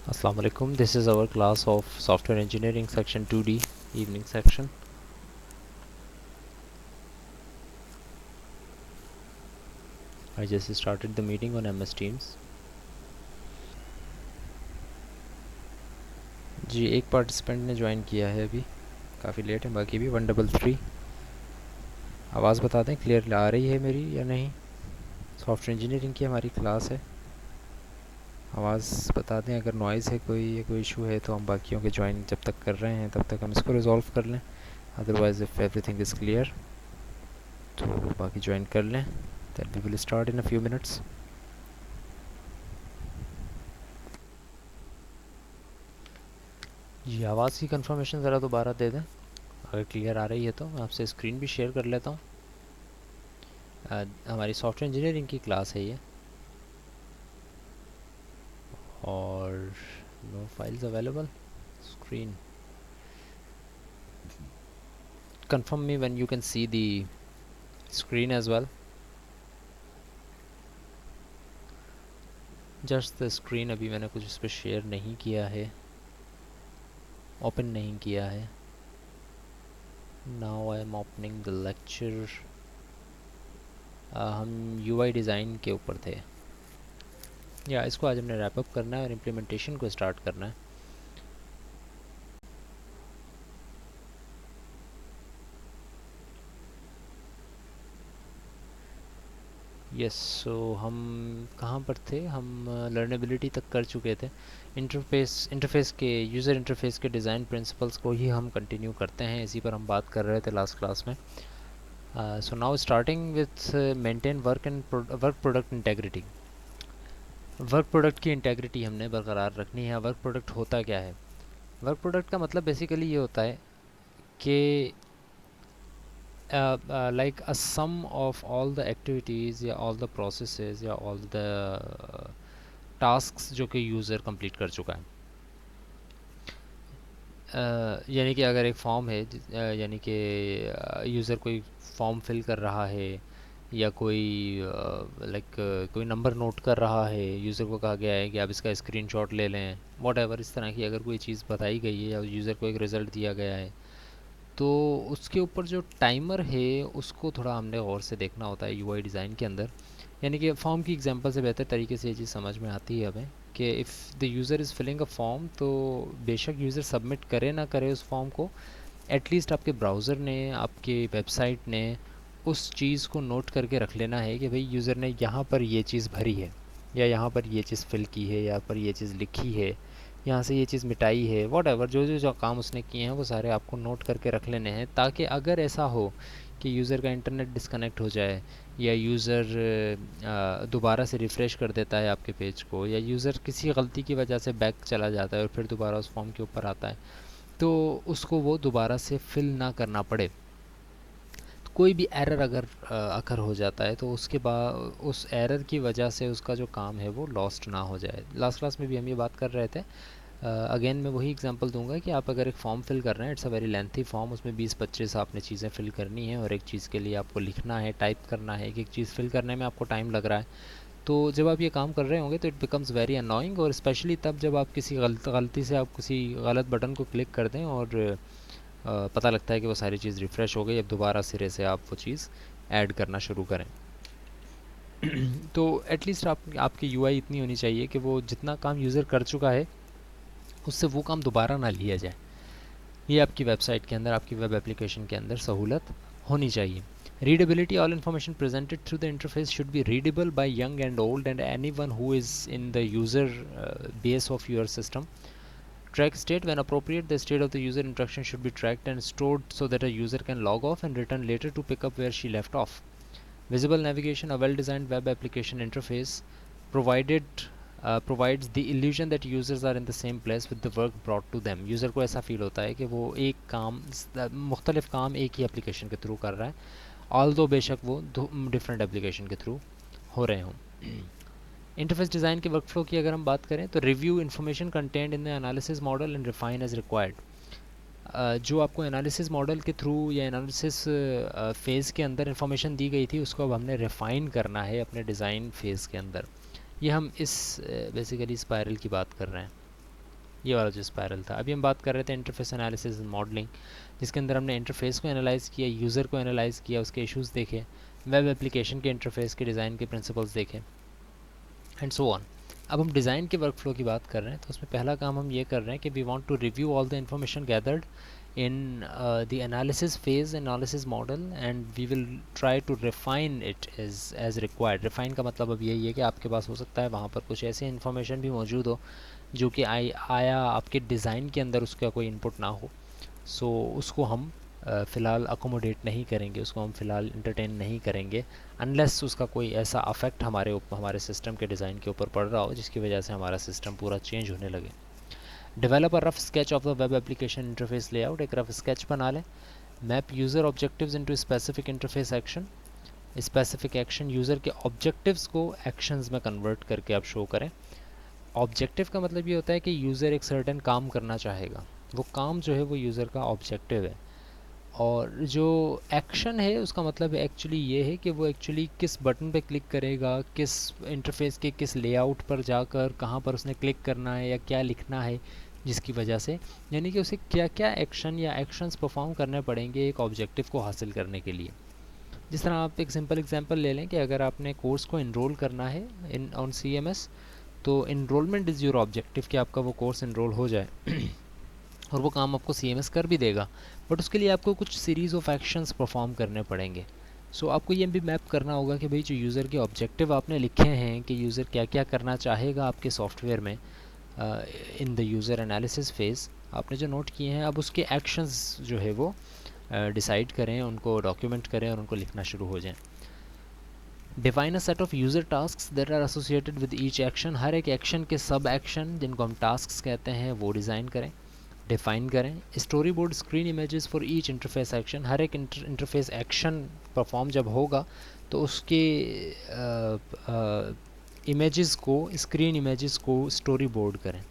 Assalamu alaikum. This is our class of software engineering section 2D evening section. I just started the meeting on MS Teams. जी एक participant ने join किया है अभी, काफ़ी late है, बाकी भी 133। आवाज़ बता दें क्लियर आ रही है मेरी या नहीं। सॉफ्टवेयर इंजीनियरिंग की हमारी क्लास है। आवाज़ बता दें अगर नॉइज़ है कोई या कोई इशू है तो हम बाकियों के ज्वाइन जब तक कर रहे हैं तब तक हम इसको रिजॉल्व कर लें। Otherwise if everything is clear तो बाकी ज्वाइन कर लें। That we will start in a few minutes. जी आवाज़ की कंफर्मेशन ज़रा दोबारा दे दें अगर क्लियर आ रही है तो। मैं आपसे स्क्रीन भी शेयर कर लेता हूँ। हमारी सॉफ्टवेयर इंजीनियरिंग की क्लास है ये, और no files available screen. confirm me when you can see the screen as well. Just the screen अभी मैंने कुछ इस पर शेयर नहीं किया है, ओपन नहीं किया है। Now I am opening the lecture. हम यूआई डिज़ाइन के ऊपर थे, या इसको आज हमने रैप अप करना है और इम्प्लीमेंटेशन को स्टार्ट करना है। यस सो हम कहाँ पर थे, हम लर्नेबिलिटी तक कर चुके थे। इंटरफेस के यूज़र इंटरफेस के डिज़ाइन प्रिंसिपल्स को ही हम कंटिन्यू करते हैं, इसी पर हम बात कर रहे थे लास्ट क्लास में। So now starting with maintain work product integrity. Work product की इंटेग्रिटी हमने बरकरार रखनी है। वर्क प्रोडक्ट होता क्या है? वर्क प्रोडक्ट का मतलब बेसिकली ये होता है कि like a sum of all the activities या all the processes या all the tasks जो कि यूज़र कंप्लीट कर चुका है। यानी कि अगर एक फॉर्म है, यानी कि यूज़र कोई फॉर्म फिल कर रहा है, या कोई लाइक कोई नंबर नोट कर रहा है, यूज़र को कहा गया है कि आप इसका स्क्रीनशॉट ले लें, वॉट इस तरह की अगर कोई चीज़ बताई गई है या यूज़र को एक रिज़ल्ट दिया गया है, तो उसके ऊपर जो टाइमर है उसको थोड़ा हमने गौर से देखना होता है यूआई डिज़ाइन के अंदर। यानी कि फॉर्म की एग्जांपल से बेहतर तरीके से ये चीज़ समझ में आती है हमें कि if the user is filling a form, तो बेशक यूज़र सबमिट करे ना करे उस फॉर्म को, एटलीस्ट आपके ब्राउज़र ने, आपके वेबसाइट ने उस चीज़ को नोट करके रख लेना है कि भाई यूज़र ने यहाँ पर ये चीज़ भरी है, या यहाँ पर ये चीज़ फिल की है, यहाँ पर ये चीज़ लिखी है, यहाँ से ये चीज़ मिटाई है, वॉट एवर जो काम उसने किए हैं वो सारे आपको नोट करके रख लेने हैं, ताकि अगर ऐसा हो कि यूज़र का इंटरनेट डिस्कनेक्ट हो जाए, या यूज़र दोबारा से रिफ़्रेश कर देता है आपके पेज को, या यूज़र किसी गलती की वजह से बैक चला जाता है और फिर दोबारा उस फॉर्म के ऊपर आता है, तो उसको वो दोबारा से फिल ना करना पड़े। तो कोई भी एरर अगर अकर हो जाता है तो उसके बाद उस एरर की वजह से उसका जो काम है वो लॉस्ट ना हो जाए। लास्ट क्लास में भी हम ये बात कर रहे थे। अगेन मैं वही एग्जांपल दूंगा कि आप अगर एक फॉर्म फिल कर रहे हैं, it's a very lengthy form, उसमें 20-25 आपने चीज़ें फिल करनी है, और एक चीज़ के लिए आपको लिखना है, टाइप करना है, एक चीज़ फिल करने में आपको टाइम लग रहा है। तो जब आप ये काम कर रहे होंगे तो इट बिकम्स वेरी अनोइंग, और स्पेशली तब जब आप किसी गलती से आप किसी गलत बटन को क्लिक कर दें और पता लगता है कि वो सारी चीज़ रिफ़्रेश हो गई, अब दोबारा सिरे से आप वो चीज़ ऐड करना शुरू करें। तो एटलीस्ट आपकी यूआई इतनी होनी चाहिए कि वो जितना काम यूज़र कर चुका है उससे वो काम दोबारा ना लिया जाए। ये आपकी वेबसाइट के अंदर, आपकी वेब एप्लीकेशन के अंदर सहूलत होनी चाहिए। Readability, all information presented through the interface should be readable by young and old and anyone who is in the user base of your system. Track state when appropriate. The state of the user interaction should be tracked and stored so that a user can log off and return later to pick up where she left off. Visible navigation, a well-designed web application interface provides the illusion that users are in the same place with the work brought to them. User को ऐसा feel होता है कि वो एक काम, मुख्तलिफ काम एक ही एप्लीकेशन के थ्रू कर रहा है, ऑल्दो बेशक वो डिफरेंट एप्लीकेशन के थ्रू हो रहे हों। इंटरफेस डिज़ाइन के वर्कफ्लो की अगर हम बात करें तो review information content in the analysis model and refine as required. जो आपको एनालिसिस मॉडल के थ्रू या एनालिसिस फेज़ के अंदर इंफॉर्मेशन दी गई थी उसको अब हमने रिफ़ाइन करना है अपने डिज़ाइन फेज़ के अंदर। ये हम इस बेसिकली स्पायरल की बात कर रहे हैं। ये वाला जो स्पायरल था। अभी हम बात कर रहे थे इंटरफेस एनालिसिस एंड मॉडलिंग, जिसके अंदर हमने इंटरफेस को एनालाइज किया, यूज़र को एनालाइज किया, उसके इश्यूज़ देखे, वेब एप्लीकेशन के इंटरफेस के डिज़ाइन के प्रिंसिपल्स देखे, एंड सो ऑन। अब हम डिज़ाइन के वर्क फ्लो की बात कर रहे हैं, तो उसमें पहला काम हम ये कर रहे हैं कि we want to review all the information gathered in the analysis phase analysis model and we will try to refine it as required। refine का मतलब अब यही है कि आपके पास हो सकता है वहाँ पर कुछ ऐसे इन्फॉर्मेशन भी मौजूद हो जो कि आया आपके डिज़ाइन के अंदर उसका कोई इनपुट ना हो, सो उसको हम फ़िलहाल अकोमोडेट नहीं करेंगे, उसको हम फ़िलहाल इंटरटेन नहीं करेंगे अनलेस उसका कोई ऐसा अफेक्ट हमारे सिस्टम के डिज़ाइन के ऊपर पड़ रहा हो जिसकी वजह से हमारा सिस्टम पूरा चेंज होने लगे। Develop a rough sketch of the web application interface layout, एक रफ स्केच बना लें। Map user objectives into specific interface action, specific action user के ऑब्जेक्टिव्स को एक्शंस में कन्वर्ट करके आप शो करें। ऑब्जेक्टिव का मतलब ये होता है कि यूज़र एक सर्टेन काम करना चाहेगा, वो काम जो है वो यूज़र का ऑब्जेक्टिव है, और जो एक्शन है उसका मतलब एक्चुअली ये है कि वो एक्चुअली किस बटन पे क्लिक करेगा, किस इंटरफेस के किस लेआउट पर जाकर कहाँ पर उसने क्लिक करना है या क्या लिखना है, जिसकी वजह से यानी कि उसे क्या क्या एक्शन या एक्शंस परफॉर्म करने पड़ेंगे एक ऑब्जेक्टिव को हासिल करने के लिए। जिस तरह आप एक सिंपल एग्जांपल ले लें कि अगर आपने कोर्स को इनरोल करना है इन ऑन CMS, तो इनरोलमेंट इज़ योर ऑब्जेक्टिव कि आपका वो कोर्स इनरोल हो जाए और वो काम आपको CMS कर भी देगा, बट उसके लिए आपको कुछ सीरीज़ ऑफ एक्शंस परफॉर्म करने पड़ेंगे। सो आपको ये भी मैप करना होगा कि भाई जो यूज़र के ऑब्जेक्टिव आपने लिखे हैं कि यूज़र क्या क्या करना चाहेगा आपके सॉफ्टवेयर में इन द यूज़र एनालिसिस फेज़, आपने जो नोट किए हैं अब उसके एक्शंस जो है वो डिसाइड करें, उनको डॉक्यूमेंट करें और उनको लिखना शुरू हो जाएं। Define a set of user tasks that are associated with each action, हर एक एक्शन के सब एक्शन जिनको हम टास्क्स कहते हैं वो डिज़ाइन करें, डिफ़ाइन करें। Story board screen images for each interface action, हर एक इंटरफेस एक्शन परफॉर्म जब होगा तो उसके इमेजेस को, स्क्रीन इमेजेस को स्टोरी बोर्ड करें।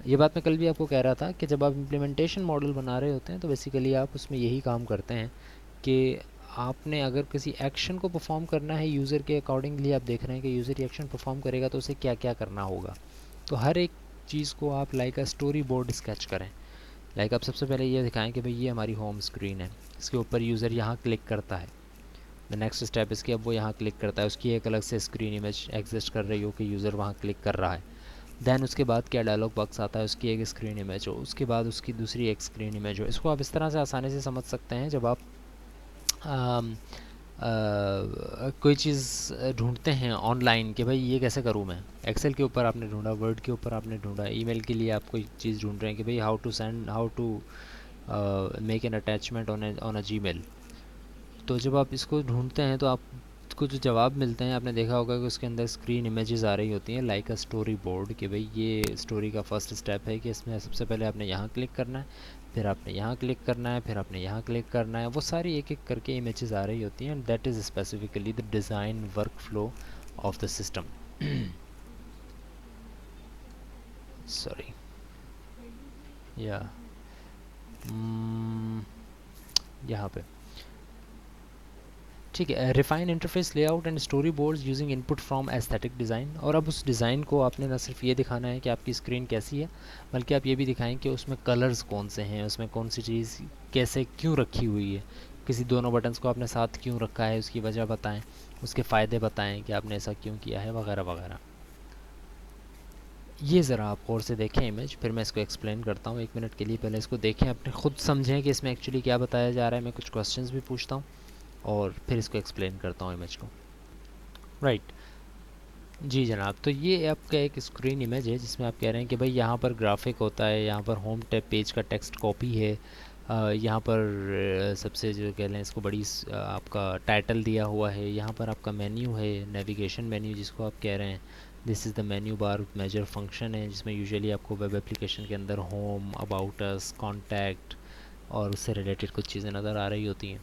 ये बात मैं कल भी आपको कह रहा था कि जब आप इम्प्लीमेंटेशन मॉडल बना रहे होते हैं तो बेसिकली आप उसमें यही काम करते हैं कि आपने अगर किसी एक्शन को परफॉर्म करना है यूज़र के अकॉर्डिंगली, आप देख रहे हैं कि यूज़र एक्शन परफॉर्म करेगा तो उसे क्या क्या करना होगा, तो हर एक चीज़ को आप like a story board sketch करें। लाइक आप सबसे पहले ये दिखाएं कि भाई ये हमारी होम स्क्रीन है, इसके ऊपर यूज़र यहाँ क्लिक करता है, द नेक्स्ट स्टेप इसकी अब वो यहाँ क्लिक करता है, उसकी एक अलग से स्क्रीन इमेज एग्जिस्ट कर रही हो कि यूज़र वहाँ क्लिक कर रहा है। दैन उसके बाद क्या डायलॉग बॉक्स आता है, उसकी एक स्क्रीन इमेज हो, उसके बाद उसकी दूसरी एक स्क्रीन इमेज हो। इसको आप इस तरह से आसानी से समझ सकते हैं जब आप कोई चीज़ ढूंढते हैं ऑनलाइन कि भाई ये कैसे करूँ मैं, एक्सेल के ऊपर आपने ढूंढा, वर्ड के ऊपर आपने ढूंढा, ईमेल के लिए आप कोई चीज़ ढूंढ रहे हैं कि भाई how to make an attachment on a Gmail. तो जब आप इसको ढूंढते हैं तो आपको जो जवाब मिलते हैं आपने देखा होगा कि उसके अंदर स्क्रीन इमेजेस आ रही होती हैं लाइक अ स्टोरी बोर्ड कि भाई ये स्टोरी का फर्स्ट स्टेप है कि इसमें सबसे पहले आपने यहाँ क्लिक करना है, फिर आपने यहाँ क्लिक करना है, फिर आपने यहाँ क्लिक करना है, वो सारी एक एक करके इमेजेस आ रही होती हैं, and that is specifically the design work flow of the system. Sorry या यहाँ पे ठीक है। Refine interface layout and story boards using input from aesthetic design, और अब उस डिज़ाइन को आपने न सिर्फ ये दिखाना है कि आपकी स्क्रीन कैसी है, बल्कि आप ये भी दिखाएं कि उसमें कलर्स कौन से हैं, उसमें कौन सी चीज़ कैसे क्यों रखी हुई है, किसी दोनों बटन्स को आपने साथ क्यों रखा है, उसकी वजह बताएं, उसके फ़ायदे बताएं कि आपने ऐसा क्यों किया है, वगैरह वगैरह। ये ज़रा आप और से देखें इमेज, फिर मैं इसको एक्सप्लेन करता हूँ। 1 मिनट के लिए पहले इसको देखें, अपने खुद समझें कि इसमें एक्चुअली क्या बताया जा रहा है। मैं कुछ क्वेश्चंस भी पूछता हूँ और फिर इसको एक्सप्लेन करता हूँ इमेज को। राइट जी जनाब, तो ये आपका एक स्क्रीन इमेज है जिसमें आप कह रहे हैं कि भाई यहाँ पर ग्राफिक होता है, यहाँ पर होम टैब पेज का टेक्स्ट कॉपी है, यहाँ पर सबसे जो कह लें इसको बड़ी आपका टाइटल दिया हुआ है, यहाँ पर आपका मेन्यू है, नेविगेशन मेन्यू जिसको आप कह रहे हैं, this is the menu bar major function है जिसमें यूजुअली आपको वेब एप्लीकेशन के अंदर होम, अबाउट अस, कॉन्टैक्ट और उससे रिलेटेड कुछ चीज़ें नज़र आ रही होती हैं।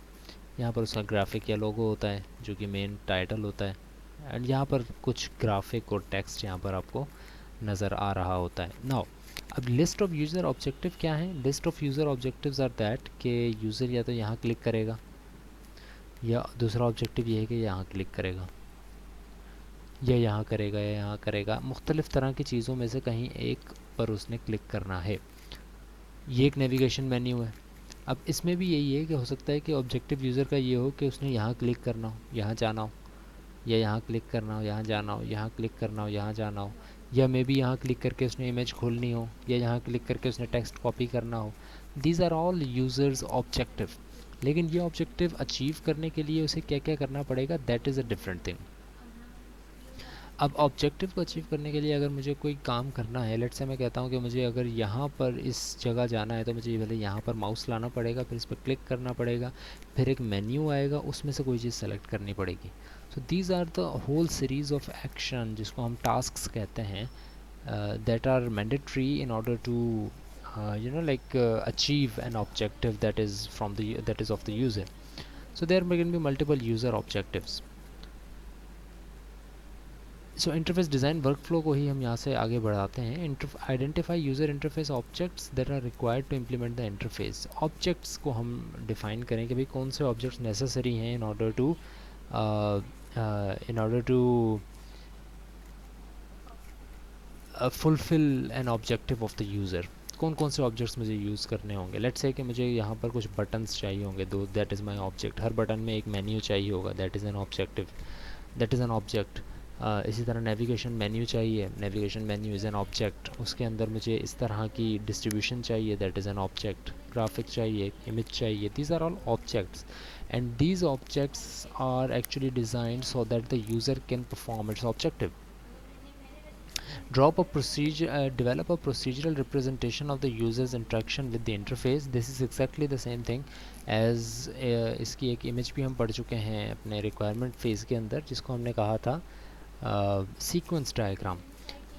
यहाँ पर उसका ग्राफिक या लोगो होता है जो कि मेन टाइटल होता है, एंड यहाँ पर कुछ ग्राफिक और टेक्स्ट यहाँ पर आपको नज़र आ रहा होता है। नाउ अब लिस्ट ऑफ यूज़र ऑब्जेक्टिव क्या है? List of user objectives are that कि यूज़र या तो यहाँ क्लिक करेगा, या दूसरा ऑब्जेक्टिव ये है कि यहाँ क्लिक करेगा, या यहाँ करेगा, या यहाँ करेगा। मुख्तलिफ़ तरह की चीज़ों में से कहीं एक पर उसने क्लिक करना है। ये एक नेविगेशन मेन्यू है। अब इसमें भी यही है कि हो सकता है कि ऑब्जेक्टिव यूज़र का ये हो कि उसने यहाँ क्लिक करना हो, यहाँ जाना हो, या यहाँ क्लिक करना हो, यहाँ जाना हो, यहाँ क्लिक करना हो, यहाँ जाना हो, या मे बी यहाँ क्लिक करके उसने इमेज खोलनी हो, या यहाँ क्लिक करके उसने टेक्स्ट कॉपी करना हो। These are all users objective. लेकिन ये ऑब्जेक्टिव अचीव करने के लिए उसे क्या क्या करना पड़ेगा, that is a different thing. अब ऑब्जेक्टिव को अचीव करने के लिए अगर मुझे कोई काम करना है, लेट्स से मैं कहता हूँ कि मुझे अगर यहाँ पर इस जगह जाना है तो मुझे पहले यहाँ पर माउस लाना पड़ेगा, फिर इस पर क्लिक करना पड़ेगा, फिर एक मेन्यू आएगा, उसमें से कोई चीज़ सेलेक्ट करनी पड़ेगी। So these are the whole series of action जिसको हम टास्क्स कहते हैं, that are mandatory in order to achieve an objective that is of the user. So there can be multiple user objectives. So interface design workflow को ही हम यहाँ से आगे बढ़ाते हैं। Identify user interface objects that are required to implement the interface. Objects को हम डिफ़ाइन करें कि भाई कौन से ऑब्जेक्ट्स नेसेसरी हैं in order to fulfil an objective of the user. कौन कौन से ऑब्जेक्ट्स मुझे यूज़ करने होंगे। लेट्स से कि मुझे यहाँ पर कुछ बटन्स चाहिए होंगे, दो, दैट इज़ माई ऑब्जेक्ट। हर बटन में एक मेन्यू चाहिए होगा, that is an objective, that is an object. इसी तरह नेविगेशन मेन्यू चाहिए, navigation menu is an object. उसके अंदर मुझे इस तरह की डिस्ट्रीब्यूशन चाहिए, that is an object. Graphic चाहिए, इमेज चाहिए, these are all objects, and these objects are actually designed so that the user can perform its objective. Develop a procedural representation of the user's interaction with the interface. This is exactly the same thing as इसकी एक image भी हम पढ़ चुके हैं अपने requirement phase के अंदर, जिसको हमने कहा था सीक्वेंस डायग्राम।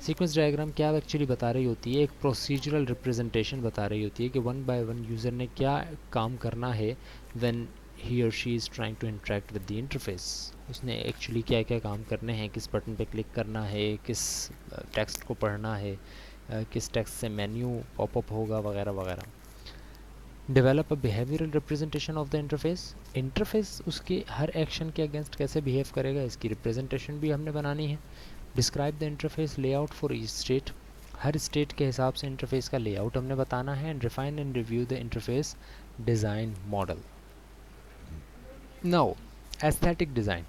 सीक्वेंस डायग्राम क्या एक्चुअली बता रही होती है, एक प्रोसीजरल रिप्रेजेंटेशन बता रही होती है कि वन बाय वन यूज़र ने क्या काम करना है व्हेन ही और she is trying to interact with the interface. उसने एक्चुअली क्या क्या काम करने हैं, किस बटन पे क्लिक करना है, किस टेक्स्ट को पढ़ना है, किस टेक्स्ट से मेन्यू पॉपअप होगा, वगैरह वगैरह। Develop a behavioural representation of the interface. Interface उसके हर एक्शन के अगेंस्ट कैसे बिहेव करेगा, इसकी रिप्रेजेंटेशन भी हमने बनानी है। Describe the interface layout for each state. हर स्टेट के हिसाब से इंटरफेस का लेआउट हमने बताना है। And refine and review the interface design model. Now aesthetic design,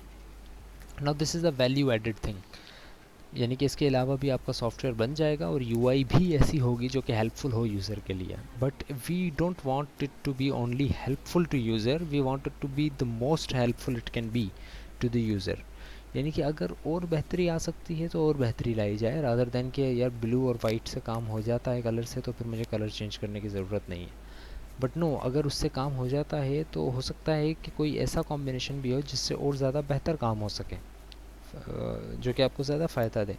now this is a value added thing, यानी कि इसके अलावा भी आपका सॉफ्टवेयर बन जाएगा और यूआई भी ऐसी होगी जो कि हेल्पफुल हो यूज़र के लिए। But we don't want it to be only helpful to user, we want it to be the most helpful it can be to the user. यानी कि अगर और बेहतरी आ सकती है तो और बेहतरी लाई जाए, रादर दैन कि यार ब्लू और वाइट से काम हो जाता है कलर से, तो फिर मुझे कलर चेंज करने की ज़रूरत नहीं है। बट नो, अगर उससे काम हो जाता है तो हो सकता है कि कोई ऐसा कॉम्बिनेशन भी हो जिससे और ज़्यादा बेहतर काम हो सके, जो कि आपको ज़्यादा फ़ायदा दे।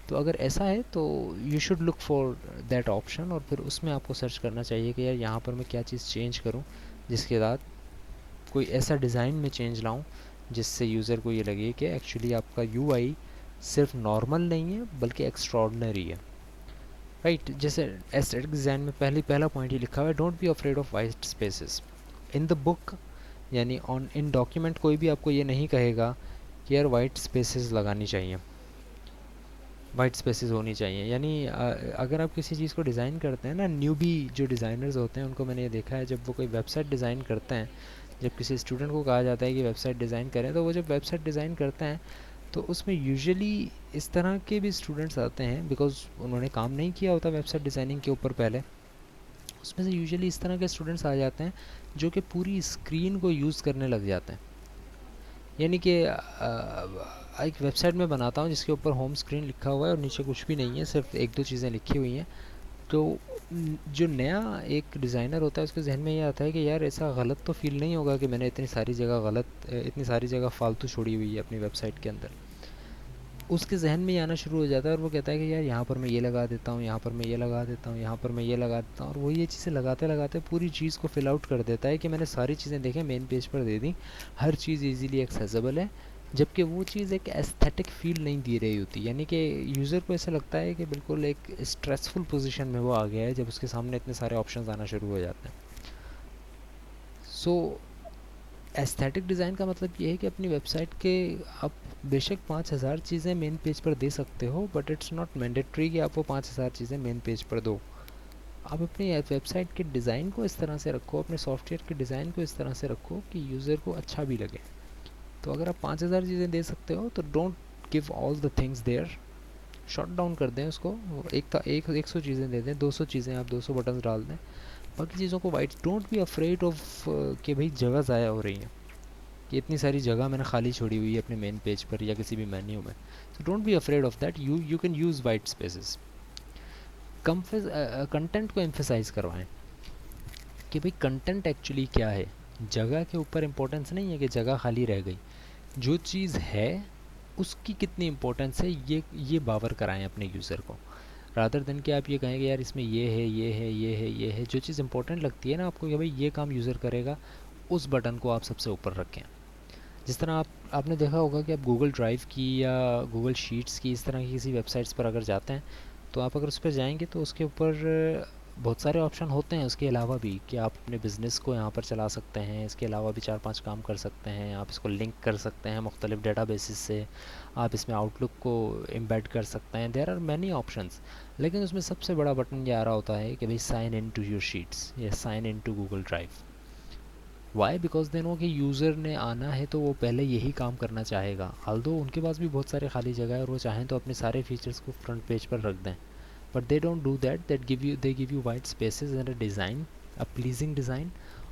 तो अगर ऐसा है तो you should look for that option, और फिर उसमें आपको सर्च करना चाहिए कि यार यहाँ पर मैं क्या चीज़ चेंज करूँ जिसके बाद कोई ऐसा डिज़ाइन में चेंज लाऊँ जिससे यूज़र को ये लगे कि एक्चुअली आपका यूआई सिर्फ नॉर्मल नहीं है बल्कि एक्स्ट्रॉर्डनरी है, राइट। जैसे एस्थेटिक डिज़ाइन में पहला पॉइंट ही लिखा हुआ है, don't be afraid of white spaces in the book. यानी ऑन इन डॉक्यूमेंट कोई भी आपको ये नहीं कहेगा कि यार वाइट स्पेसेस लगानी चाहिए, वाइट स्पेसेस होनी चाहिए। यानी अगर आप किसी चीज़ को डिज़ाइन करते हैं ना, न्यूबी जो डिज़ाइनर्स होते हैं उनको मैंने ये देखा है, जब वो कोई वेबसाइट डिज़ाइन करते हैं, जब किसी स्टूडेंट को कहा जाता है कि वेबसाइट डिज़ाइन करें, तो वो जब वेबसाइट डिज़ाइन करते हैं तो उसमें यूजुअली इस तरह के भी स्टूडेंट्स आते हैं, बिकॉज उन्होंने काम नहीं किया होता वेबसाइट डिज़ाइनिंग के ऊपर पहले। उसमें से यूजुअली इस तरह के स्टूडेंट्स आ जाते हैं जो कि पूरी स्क्रीन को यूज़ करने लग जाते हैं। यानी कि एक वेबसाइट में बनाता हूँ जिसके ऊपर होम स्क्रीन लिखा हुआ है और नीचे कुछ भी नहीं है, सिर्फ एक दो चीज़ें लिखी हुई हैं। तो जो नया एक डिज़ाइनर होता है उसके जहन में ये आता है कि यार ऐसा गलत तो फील नहीं होगा कि मैंने इतनी सारी जगह फालतू छोड़ी हुई है अपनी वेबसाइट के अंदर। उसके जहन में ये आना शुरू हो जाता है और वो कहता है कि यार यहाँ पर मैं ये लगा देता हूँ, यहाँ पर मैं ये लगा देता हूँ, यहाँ पर मैं ये लगा देता हूँ, और वो ये चीज़ें लगाते लगाते पूरी चीज़ को फिल आउट कर देता है कि मैंने सारी चीज़ें देखें, मेन पेज पर दे दी, हर चीज़ ईजीली एक्सेसिबल है, जबकि वो चीज़ एक एस्थेटिक फील नहीं दे रही होती। यानी कि यूज़र को ऐसा लगता है कि बिल्कुल एक स्ट्रेसफुल पोजीशन में वो आ गया है जब उसके सामने इतने सारे ऑप्शंस आना शुरू हो जाते हैं। सो एस्थेटिक डिज़ाइन का मतलब ये है कि अपनी वेबसाइट के आप बेशक 5000 चीज़ें मेन पेज पर दे सकते हो, बट इट्स नॉट मैंडेटरी कि आप वो 5000 चीज़ें मेन पेज पर दो। आप अपनी वेबसाइट के डिज़ाइन को इस तरह से रखो, अपने सॉफ्टवेयर के डिज़ाइन को इस तरह से रखो कि यूज़र को अच्छा भी लगे। तो अगर आप 5000 चीज़ें दे सकते हो तो don't give all the things there, shot down कर दें उसको। एक 100 चीज़ें दे दें, 200 चीज़ें, आप 200 बटन डाल दें, बाकी चीज़ों को white. Don't be afraid of कि भाई जगह ज़ाया हो रही है, कि इतनी सारी जगह मैंने खाली छोड़ी हुई है अपने मेन पेज पर या किसी भी मेन्यू में। So don't be afraid of that, you can use white spaces. Content को एम्फेसाइज करवाएं कि भाई कंटेंट एक्चुअली क्या है। जगह के ऊपर इम्पोर्टेंस नहीं है कि जगह खाली रह गई, जो चीज़ है उसकी कितनी इम्पोर्टेंस है, ये बावर कराएं अपने यूज़र को, रादर देन कि आप ये कहें कि यार इसमें ये है, ये है, ये है, ये है। जो चीज़ इंपॉर्टेंट लगती है ना आपको कि भाई ये काम यूज़र करेगा, उस बटन को आप सबसे ऊपर रखें। जिस तरह आपने देखा होगा कि आप गूगल ड्राइव की या गूगल शीट्स की इस तरह की किसी वेबसाइट्स पर अगर जाते हैं, तो आप अगर उस पर जाएंगे तो उसके ऊपर बहुत सारे ऑप्शन होते हैं उसके अलावा भी, कि आप अपने बिज़नेस को यहाँ पर चला सकते हैं, इसके अलावा भी 4-5 काम कर सकते हैं। आप इसको लिंक कर सकते हैं मुख्तलिफ डेटाबेसेस से, आप इसमें आउटलुक को एम्बेड कर सकते हैं। देयर आर मैनी ऑप्शंस, लेकिन उसमें सबसे बड़ा बटन ये आ रहा होता है कि भाई sign in to your sheets या sign in to Google drive. Why? Because they know कि यूज़र ने आना है तो वो पहले यही काम करना चाहेगा। ऑल्दो उनके पास भी बहुत सारे खाली जगह है और वो चाहें तो अपने सारे फीचर्स को फ्रंट पेज पर रख दें, but they don't do that. They give you white spaces and a design, a pleasing design,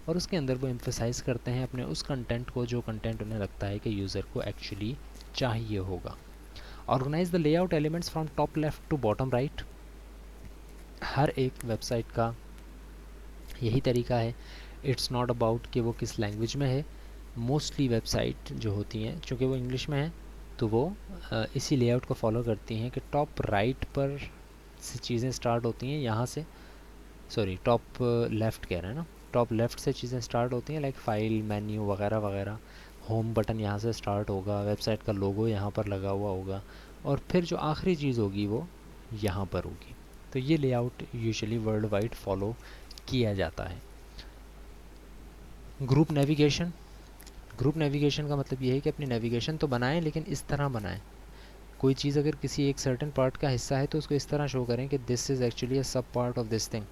और उसके अंदर वो एम्फेसाइज करते हैं अपने उस कंटेंट को जो कंटेंट उन्हें लगता है कि यूज़र को एक्चुअली चाहिए होगा। Organise the layout elements from top left to bottom right. हर एक वेबसाइट का यही तरीका है। इट्स नॉट अबाउट कि वो किस लैंग्वेज में है। मोस्टली वेबसाइट जो होती हैं चूँकि वो इंग्लिश में है, तो वो इसी लेआउट को फॉलो करती हैं कि टॉप राइट पर से चीज़ें स्टार्ट होती हैं, यहाँ से, सॉरी टॉप लेफ़्ट कह रहे हैं ना, टॉप लेफ़्ट से चीज़ें स्टार्ट होती हैं, लाइक फाइल, मेन्यू वगैरह वगैरह। होम बटन यहाँ से स्टार्ट होगा, वेबसाइट का लोगो यहाँ पर लगा हुआ होगा, और फिर जो आखिरी चीज़ होगी वो यहाँ पर होगी। तो ये layout usually world wide follow किया जाता है। Group navigation. ग्रुप नेविगेशन का मतलब ये है कि अपनी नेविगेशन तो बनाएं, लेकिन इस तरह बनाएं। कोई चीज़ अगर किसी एक सर्टेन पार्ट का हिस्सा है तो उसको इस तरह शो करें कि दिस इज़ एक्चुअली अ सब part of this thing.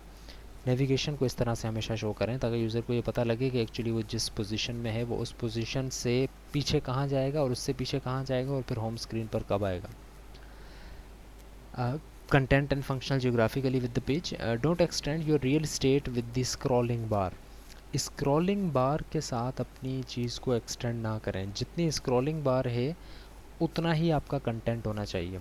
Navigation को इस तरह से हमेशा शो करें ताकि यूज़र को ये पता लगे कि एक्चुअली वो जिस पोजीशन में है वो उस पोजीशन से पीछे कहाँ जाएगा और उससे पीछे कहाँ जाएगा और फिर होम स्क्रीन पर कब आएगा। Content and functional geographically with the page. Don't extend your real estate with the scrolling bar. Scrolling bar के साथ अपनी चीज़ को एक्सटेंड ना करें। जितनी स्क्रॉलिंग बार है उतना ही आपका कंटेंट होना चाहिए।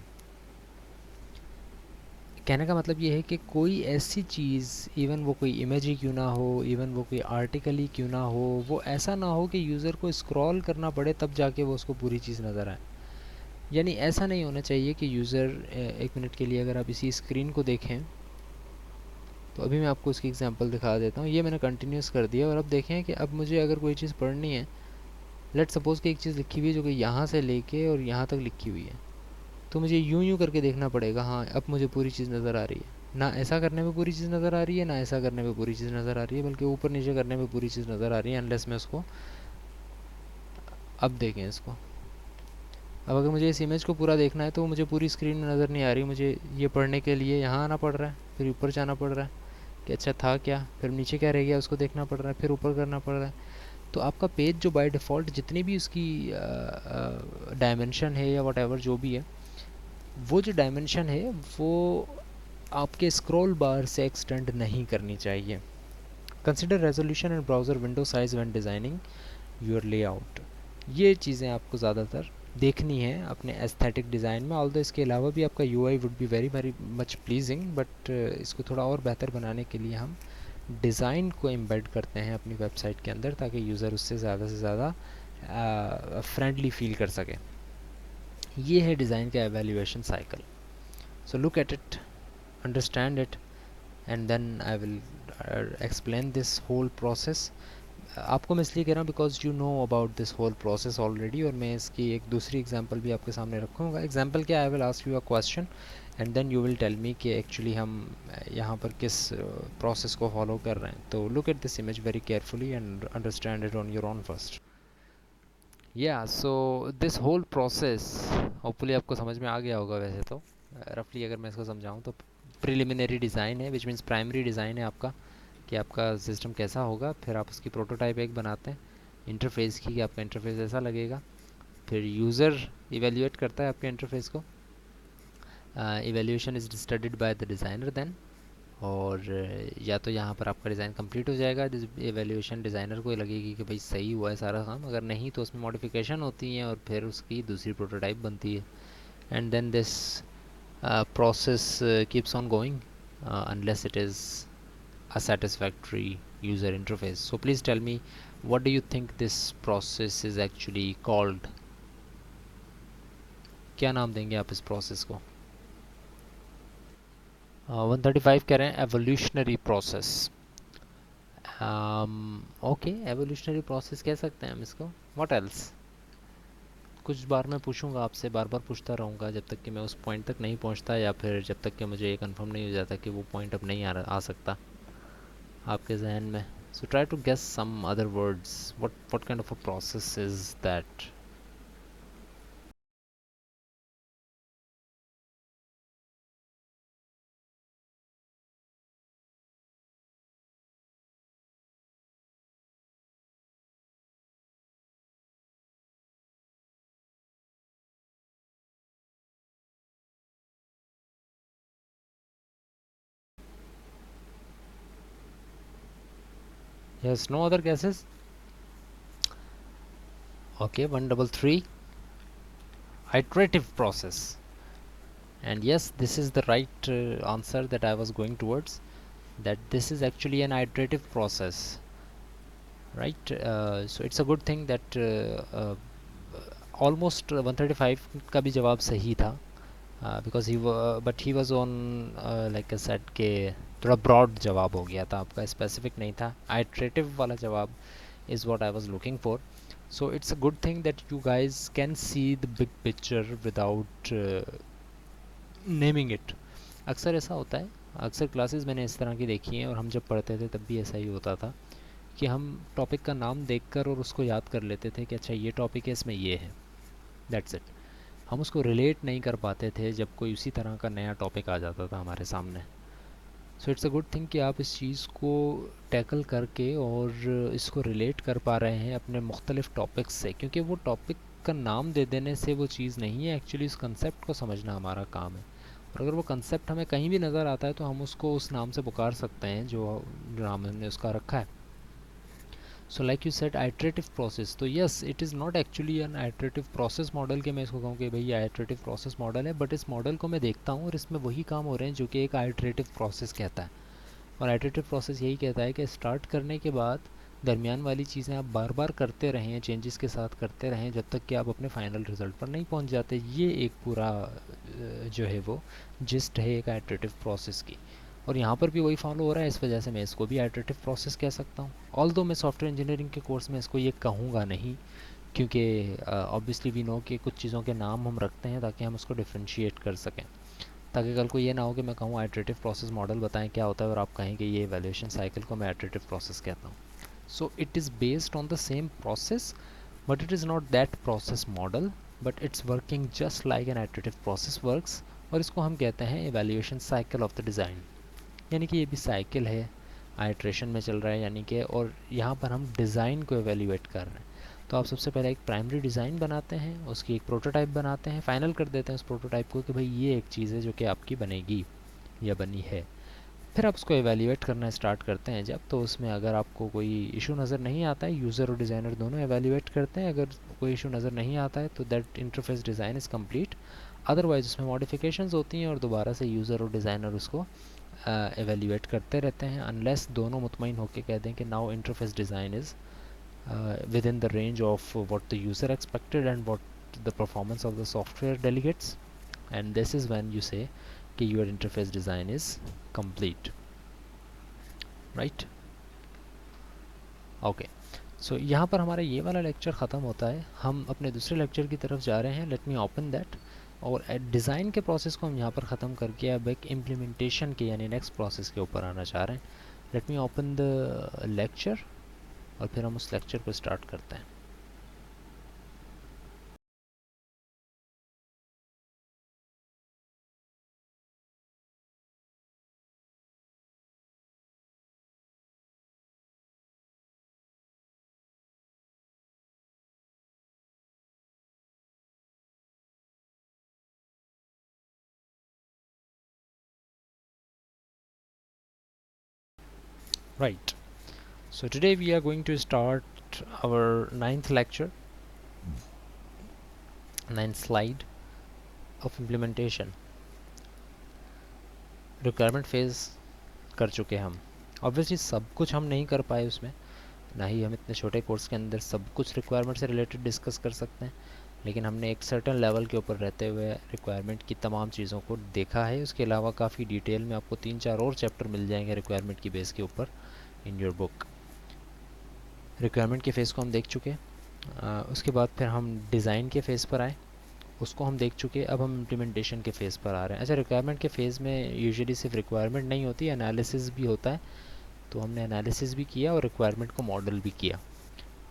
कहने का मतलब ये है कि कोई ऐसी चीज़, इवन वो कोई इमेज ही क्यों ना हो, इवन वो कोई आर्टिकल ही क्यों ना हो, वो ऐसा ना हो कि यूज़र को स्क्रॉल करना पड़े तब जाके वो उसको पूरी चीज़ नज़र आए। यानी ऐसा नहीं होना चाहिए कि यूज़र, एक मिनट के लिए अगर आप इसी स्क्रीन को देखें तो अभी मैं आपको इसकी एग्जांपल दिखा देता हूँ। ये मैंने कंटिन्यूस कर दिया और अब देखें कि अब मुझे अगर कोई चीज़ पढ़नी है, लेट सपोज़ कि एक चीज़ लिखी हुई है जो कि यहाँ से लेके और यहाँ तक लिखी हुई है, तो मुझे यूं यूं करके देखना पड़ेगा। हाँ, अब मुझे पूरी चीज़ नज़र आ रही है। ना ऐसा करने में पूरी चीज़ नज़र आ रही है, ना ऐसा करने में पूरी चीज़ नज़र आ रही है, बल्कि ऊपर नीचे करने में पूरी चीज़ नज़र आ रही है, अनलेस मैं उसको, अब देखें इसको, अब अगर मुझे इस इमेज को पूरा देखना है तो मुझे पूरी स्क्रीन में नज़र नहीं आ रही। मुझे ये पढ़ने के लिए यहाँ आना पड़ रहा है, फिर ऊपर जाना पड़ रहा है कि अच्छा था क्या, फिर नीचे क्या रह गया उसको देखना पड़ रहा है, फिर ऊपर करना पड़ रहा है। तो आपका पेज जो बाय डिफ़ॉल्ट जितनी भी उसकी डायमेंशन है या वट एवर जो भी है, वो जो डायमेंशन है वो आपके स्क्रॉल बार से एक्सटेंड नहीं करनी चाहिए। Consider resolution and browser window size when designing your layout. ये चीज़ें आपको ज़्यादातर देखनी है अपने एस्थेटिक डिज़ाइन में। ऑल्दो इसके अलावा भी आपका UI would be very very much pleasing, but इसको थोड़ा और बेहतर बनाने के लिए हम डिज़ाइन को एम्बेड करते हैं अपनी वेबसाइट के अंदर ताकि यूज़र उससे ज़्यादा से ज़्यादा फ्रेंडली फील कर सके। ये है डिज़ाइन का evaluation cycle. So look at it, understand it, and then I will explain this whole process. आपको मैं इसलिए कह रहा हूँ because you know about this whole process already, और मैं इसकी एक दूसरी एग्जांपल भी आपके सामने रखूँगा। एग्जांपल क्या, I will ask you a question and then you will tell me कि एक्चुअली हम यहाँ पर किस प्रोसेस को फॉलो कर रहे हैं। तो look at this image very carefully and understand it on your own first. या so this whole process hopefully आपको समझ में आ गया होगा वैसे तो। रफली अगर मैं इसको समझाऊँ तो प्रिलिमिनरी डिज़ाइन है, विच मीन्स प्राइमरी डिज़ाइन है आपका कि आपका सिस्टम कैसा होगा। फिर आप उसकी प्रोटोटाइप एक बनाते हैं इंटरफेस की कि आपका इंटरफेस ऐसा लगेगा। फिर यूज़र इवेल्युएट करता है आपके इंटरफेस को। Evaluation is studied by the designer then. और या तो यहाँ पर आपका डिज़ाइन कंप्लीट हो जाएगा, एवेल्यूएशन डिज़ाइनर को लगेगी कि भाई सही हुआ है सारा काम, अगर नहीं तो उसमें मॉडिफिकेशन होती हैं और फिर उसकी दूसरी प्रोटोटाइप बनती है। And then this process keeps on going unless it is a satisfactory user interface. So please tell me, what do you think this process is actually called? क्या नाम देंगे आप इस प्रोसेस को? 135 कह रहे हैं evolutionary process. Okay, evolutionary process कह सकते हैं हम इसको। What else? कुछ बार मैं पूछूंगा आपसे, बार बार पूछता रहूँगा जब तक कि मैं उस पॉइंट तक नहीं पहुँचता, या फिर जब तक कि मुझे ये कंफर्म नहीं हो जाता कि वो पॉइंट अब नहीं आ सकता आपके जहन में। So try to guess some other words, what kind of a process is that? Yes, no other guesses? Okay, 133, iterative process. And yes, this is the right answer that I was going towards, that this is actually an iterative process, right? So it's a good thing that almost 135 का भी जवाब सही था, because he but he was on like a set के थोड़ा broad जवाब हो गया था आपका, स्पेसिफिक नहीं था। आइट्रेटिव वाला जवाब is what I was looking for. So it's a good thing that you guys can see the big picture without naming it. अक्सर ऐसा होता है, अक्सर क्लासेस मैंने इस तरह की देखी हैं, और हम जब पढ़ते थे तब भी ऐसा ही होता था कि हम टॉपिक का नाम देखकर और उसको याद कर लेते थे कि अच्छा ये टॉपिक है, इसमें ये है, दैट्स इट। हम उसको रिलेट नहीं कर पाते थे जब कोई उसी तरह का नया टॉपिक आ जाता था हमारे सामने। So it's a good thing कि आप इस चीज़ को टैकल करके और इसको रिलेट कर पा रहे हैं अपने मुख्तलिफ़ टॉपिक्स से, क्योंकि वो टॉपिक का नाम दे देने से वो चीज़ नहीं है, एक्चुअली उस कंसेप्ट को समझना हमारा काम है। और अगर वो कंसेप्ट हमें कहीं भी नज़र आता है तो हम उसको उस नाम से पुकार सकते हैं जो नाम हमने उसका रखा है। So like you said iterative process, तो yes it is not actually an iterative process model कि मैं इसको कहूँ कि भाई ये आइट्रेटिव प्रोसेस मॉडल है, बट इस मॉडल को मैं देखता हूँ और इसमें वही काम हो रहे हैं जो कि एक आइट्रेटिव प्रोसेस कहता है। और आइटरेटिव प्रोसेस यही कहता है कि स्टार्ट करने के बाद दरमियान वाली चीज़ें आप बार बार करते रहें, चेंजेस के साथ करते रहें, जब तक कि आप अपने फाइनल रिजल्ट पर नहीं पहुंच जाते। ये एक पूरा जो है वो जिस्ट है एक आइटरेटिव प्रोसेस की। और यहाँ पर भी वही फॉलो हो रहा है, इस वजह से मैं इसको भी आइटरेटिव प्रोसेस कह सकता हूँ। ऑल्दो मैं सॉफ्टवेयर इंजीनियरिंग के कोर्स में इसको ये कहूँगा नहीं, क्योंकि ऑब्वियसली वी नो कि कुछ चीज़ों के नाम हम रखते हैं ताकि हम उसको डिफ्रेंशिएट कर सकें, ताकि कल को ये ना हो कि मैं कहूँ आइटरेटिव प्रोसेस मॉडल बताएं क्या होता है और आप कहें कि ये एवेल्यूएशन साइकिल को मैं आइटरेटिव प्रोसेस कहता हूँ। So it is based on the same process, but it is not that process model, but it's working just like an iterative process works. और इसको हम कहते हैं evaluation cycle of the design, यानी कि ये भी साइकिल है, आइट्रेशन में चल रहा है, यानी कि और यहाँ पर हम डिज़ाइन को एवेल्यूएट कर रहे हैं। तो आप सबसे पहले एक प्राइमरी डिज़ाइन बनाते हैं, उसकी एक प्रोटोटाइप बनाते हैं, फाइनल कर देते हैं उस प्रोटोटाइप को कि भाई ये एक चीज़ है जो कि आपकी बनेगी या बनी है। फिर आप उसको एवेल्यूएट करना स्टार्ट करते हैं जब, तो उसमें अगर आपको कोई इशू नज़र नहीं आता है, यूज़र और डिज़ाइनर दोनों एवेल्यूएट करते हैं, अगर कोई इशू नज़र नहीं आता है तो that interface design is complete. Otherwise उसमें मॉडिफिकेशंस होती हैं और दोबारा से यूज़र और डिज़ाइनर उसको एवेल्यूएट करते रहते हैं, अनलेस दोनों मुतमईन होकर कह दें कि now interface design is within the range of what the user expected and what the performance of the software delegates, and this is when you say कि your interface design is complete, right? Okay, so यहाँ पर हमारा ये वाला lecture ख़त्म होता है, हम अपने दूसरे लेक्चर की तरफ जा रहे हैं। Let me open that. और डिज़ाइन के प्रोसेस को हम यहाँ पर ख़त्म करके अब एक इम्प्लीमेंटेशन के यानी नेक्स्ट प्रोसेस के ऊपर आना चाह रहे हैं। Let me open the lecture और फिर हम उस लेक्चर को स्टार्ट करते हैं। Right. So today we are going to start our ninth lecture, ninth slide of implementation. Requirement phase कर चुके हम. Obviously सब कुछ हम नहीं कर पाए उसमें, ना ही हम इतने छोटे कोर्स के अंदर सब कुछ रिक्वायरमेंट से रिलेटेड डिस्कस कर सकते हैं, लेकिन हमने एक सर्टेन लेवल के ऊपर रहते हुए रिक्वायरमेंट की तमाम चीज़ों को देखा है. उसके अलावा काफ़ी डिटेल में आपको 3-4 और चैप्टर मिल जाएंगे रिक्वायरमेंट की बेस के ऊपर इन योर बुक. रिक्वायरमेंट के फ़ेज़ को हम देख चुके. उसके बाद फिर हम डिज़ाइन के फ़ेज़ पर आए, उसको हम देख चुके. अब हम इम्प्लीमेंटेशन के फ़ेज़ पर आ रहे हैं. अच्छा, रिक्वायरमेंट के फ़ेज़ में यूजुअली सिर्फ रिक्वायरमेंट नहीं होती, एनालिसिस भी होता है. तो हमने एनालिसिस भी किया और रिक्वायरमेंट को मॉडल भी किया.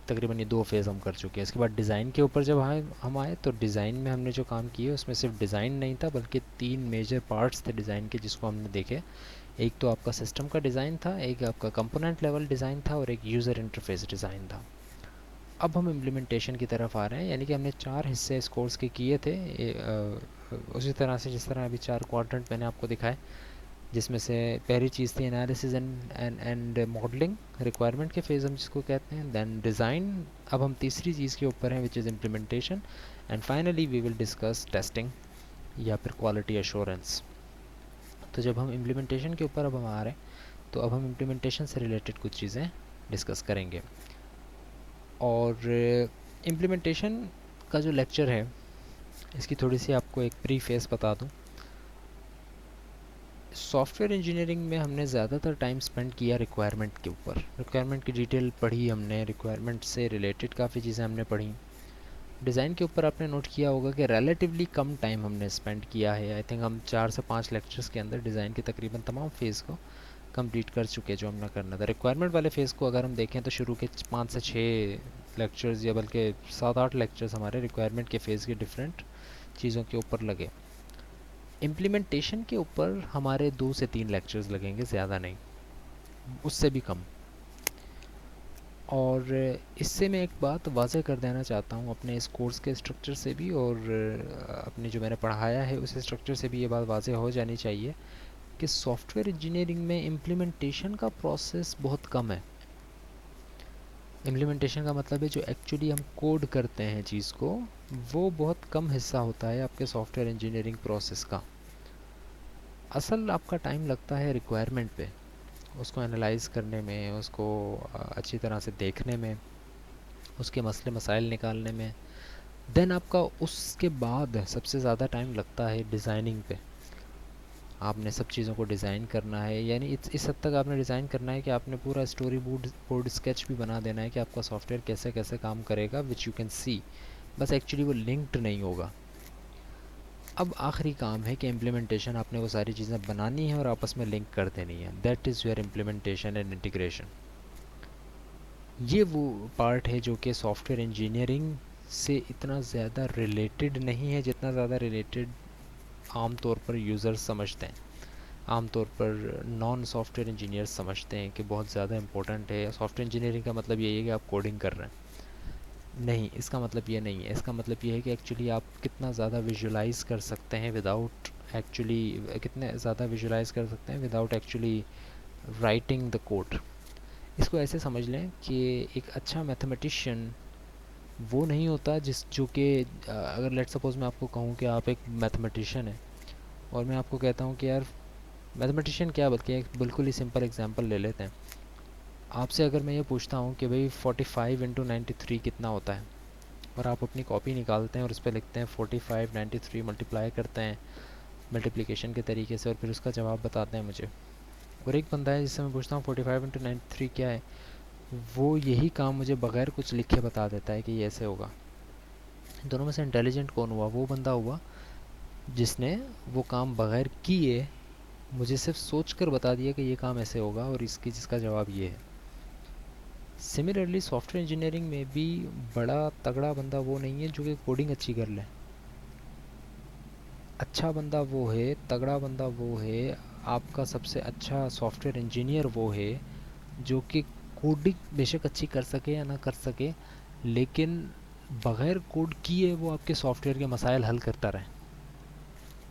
तकरीबन ये 2 फेज़ हम कर चुके हैं. इसके बाद डिज़ाइन के ऊपर जब हम आए तो डिज़ाइन में हमने जो काम किए उसमें सिर्फ डिज़ाइन नहीं था, बल्कि 3 मेजर पार्ट्स थे डिज़ाइन के जिसको हमने देखे. एक तो आपका सिस्टम का डिज़ाइन था, एक आपका कंपोनेंट लेवल डिज़ाइन था और एक यूज़र इंटरफेस डिज़ाइन था. अब हम इम्प्लीमेंटेशन की तरफ आ रहे हैं, यानी कि हमने 4 हिस्से इस कोर्स के किए थे. उसी तरह से जिस तरह अभी 4 क्वाड्रेंट मैंने आपको दिखाए, जिसमें से पहली चीज़ थी एनालिसिस एंड मॉडलिंग, रिक्वायरमेंट के फेज़ हम जिसको कहते हैं. Then design. अब हम तीसरी चीज़ के ऊपर हैं which is implementation. And finally we will discuss testing या फिर क्वालिटी एश्योरेंस. तो जब हम इम्प्लीमेंटेशन के ऊपर अब हम आ रहे हैं, तो अब हम इम्प्लीमेंटेशन से रिलेटेड कुछ चीज़ें डिस्कस करेंगे. और इम्प्लीमेंटेशन का जो लेक्चर है, इसकी थोड़ी सी आपको एक प्रीफेस बता दूं. सॉफ्टवेयर इंजीनियरिंग में हमने ज़्यादातर टाइम स्पेंड किया रिक्वायरमेंट के ऊपर. रिक्वायरमेंट की डिटेल पढ़ी हमने, रिक्वायरमेंट से रिलेटेड काफ़ी चीज़ें हमने पढ़ी. डिज़ाइन के ऊपर आपने नोट किया होगा कि रिलेटिवली कम टाइम हमने स्पेंड किया है. आई थिंक हम 4 से 5 लेक्चर्स के अंदर डिज़ाइन के तकरीबन तमाम फेज़ को कंप्लीट कर चुके जो हमने करना था. रिक्वायरमेंट वाले फेज़ को अगर हम देखें तो शुरू के 5 से 6 लेक्चर्स या बल्कि 7-8 लेक्चर्स हमारे रिक्वायरमेंट के फ़ेज़ के डिफरेंट चीज़ों के ऊपर लगे. इम्प्लीमेंटेशन के ऊपर हमारे 2 से 3 लेक्चर्स लगेंगे, ज़्यादा नहीं, उससे भी कम. और इससे मैं एक बात वाज़ह कर देना चाहता हूँ अपने इस कोर्स के स्ट्रक्चर से भी, और अपने जो मैंने पढ़ाया है उस स्ट्रक्चर से भी ये बात वाज़ह हो जानी चाहिए कि सॉफ्टवेयर इंजीनियरिंग में इम्प्लीमेंटेशन का प्रोसेस बहुत कम है. इम्प्लीमेंटेशन का मतलब है जो एक्चुअली हम कोड करते हैं चीज़ को, वो बहुत कम हिस्सा होता है आपके सॉफ्टवेयर इंजीनियरिंग प्रोसेस का. असल आपका टाइम लगता है रिक्वायरमेंट पे, उसको एनालाइज करने में, उसको अच्छी तरह से देखने में, उसके मसले मसाइल निकालने में. देन आपका उसके बाद सबसे ज़्यादा टाइम लगता है डिज़ाइनिंग पे. आपने सब चीज़ों को डिज़ाइन करना है, यानी इस हद तक आपने डिज़ाइन करना है कि आपने पूरा स्टोरी बोर्ड स्केच भी बना देना है कि आपका सॉफ्टवेयर कैसे कैसे काम करेगा, विच यू कैन सी. बस एक्चुअली वो लिंक्ड नहीं होगा. अब आखिरी काम है कि इम्प्लीमेंटेशन, आपने वो सारी चीज़ें बनानी है और आपस में लिंक कर देनी है. That is your implementation and integration. ये वो पार्ट है जो कि सॉफ्टवेयर इंजीनियरिंग से इतना ज़्यादा रिलेटेड नहीं है जितना ज़्यादा रिलेटेड आम तौर पर यूज़र्स समझते हैं, आम तौर पर नॉन सॉफ्टवेयर इंजीनियर्स समझते हैं कि बहुत ज़्यादा इंपॉर्टेंट है. सॉफ्टवेयर इंजीनियरिंग का मतलब यही है कि आप कोडिंग कर रहे हैं. नहीं, इसका मतलब ये नहीं है. इसका मतलब ये है कि एक्चुअली आप कितना ज़्यादा विजुलाइज कर सकते हैं विदाउट एक्चुअली, कितने ज़्यादा विजुलाइज कर सकते हैं without actually writing the code. इसको ऐसे समझ लें कि एक अच्छा मैथमेटिशियन वो नहीं होता जो कि अगर लेट सपोज मैं आपको कहूँ कि आप एक मैथमेटिशियन है और मैं आपको कहता हूँ कि यार मैथमेटिशियन क्या, बल्कि एक बिल्कुल ही सिंपल एग्जांपल ले लेते हैं. आपसे अगर मैं ये पूछता हूँ कि भाई 45 इंटू 93 कितना होता है, और आप अपनी कॉपी निकालते हैं और उस पर लिखते हैं 45 93 मल्टीप्लाई करते हैं मल्टीप्लिकेशन के तरीके से और फिर उसका जवाब बताते हैं मुझे. और एक बंदा है जिससे मैं पूछता हूँ 45 इंटू 93 क्या है, वो यही काम मुझे बगैर कुछ लिखे बता देता है कि ये ऐसे होगा. दोनों में से इंटेलिजेंट कौन हुआ? वो बंदा हुआ जिसने वो काम बगैर किए मुझे सिर्फ सोच कर बता दिया कि ये काम ऐसे होगा और जिसका जवाब ये है. सिमिलरली सॉफ्टवेयर इंजीनियरिंग में भी बड़ा तगड़ा बंदा वो नहीं है जो कि कोडिंग अच्छी कर ले. अच्छा बंदा वो है, तगड़ा बंदा वो है, आपका सबसे अच्छा सॉफ्टवेयर इंजीनियर वो है जो कि कोडिंग बेशक अच्छी कर सके या ना कर सके, लेकिन बगैर कोड किए वो आपके सॉफ्टवेयर के मसाइल हल करता रहे,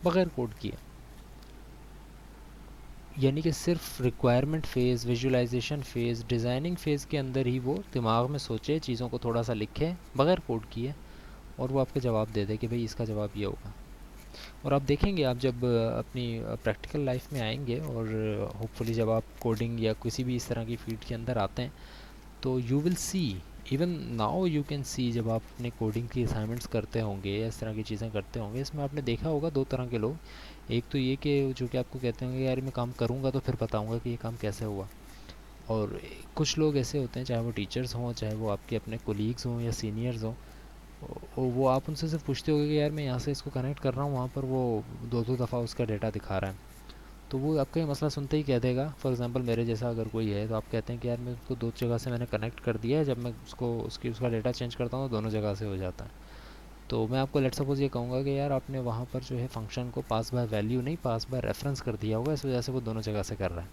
बगैर कोड किए. यानी कि सिर्फ requirement phase, visualisation phase, designing phase के अंदर ही वो दिमाग में सोचे, चीज़ों को थोड़ा सा लिखे बगैर कोड किए, और वो आपको जवाब दे दे कि भाई इसका जवाब ये होगा। और आप देखेंगे, आप जब अपनी प्रैक्टिकल लाइफ में आएंगे और होपफुली जब आप कोडिंग या किसी भी इस तरह की फील्ड के अंदर आते हैं, तो you will see, even now you can see, जब आप अपने कोडिंग की असाइनमेंट्स करते होंगे या इस तरह की चीज़ें करते होंगे, इसमें आपने देखा होगा दो तरह के लोग। एक तो ये कि जो कि आपको कहते होंगे यार मैं काम करूँगा तो फिर बताऊँगा कि ये काम कैसे हुआ। और कुछ लोग ऐसे होते हैं, चाहे वो टीचर्स हों, चाहे वो आपके अपने कोलीग्स हों या सीनियर्स हों, वो आप उनसे सिर्फ पूछते होगे कि यार मैं यहाँ से इसको कनेक्ट कर रहा हूँ, वहाँ पर वो दो दो दफ़ा उसका डेटा दिखा रहा है। तो वो आपका ये मसला सुनते ही कह देगा, फॉर एग्जांपल मेरे जैसा अगर कोई है, तो आप कहते हैं कि यार मैं उसको दो जगह से मैंने कनेक्ट कर दिया है, जब मैं उसका डेटा चेंज करता हूँ तो दोनों जगह से हो जाता है। तो मैं आपको लेट सपोज ये कहूँगा कि यार आपने वहाँ पर जो है फंक्शन को पास बाय वैल्यू नहीं, पास बाय रेफरेंस कर दिया होगा, इस वजह से वो दोनों जगह से कर रहा है।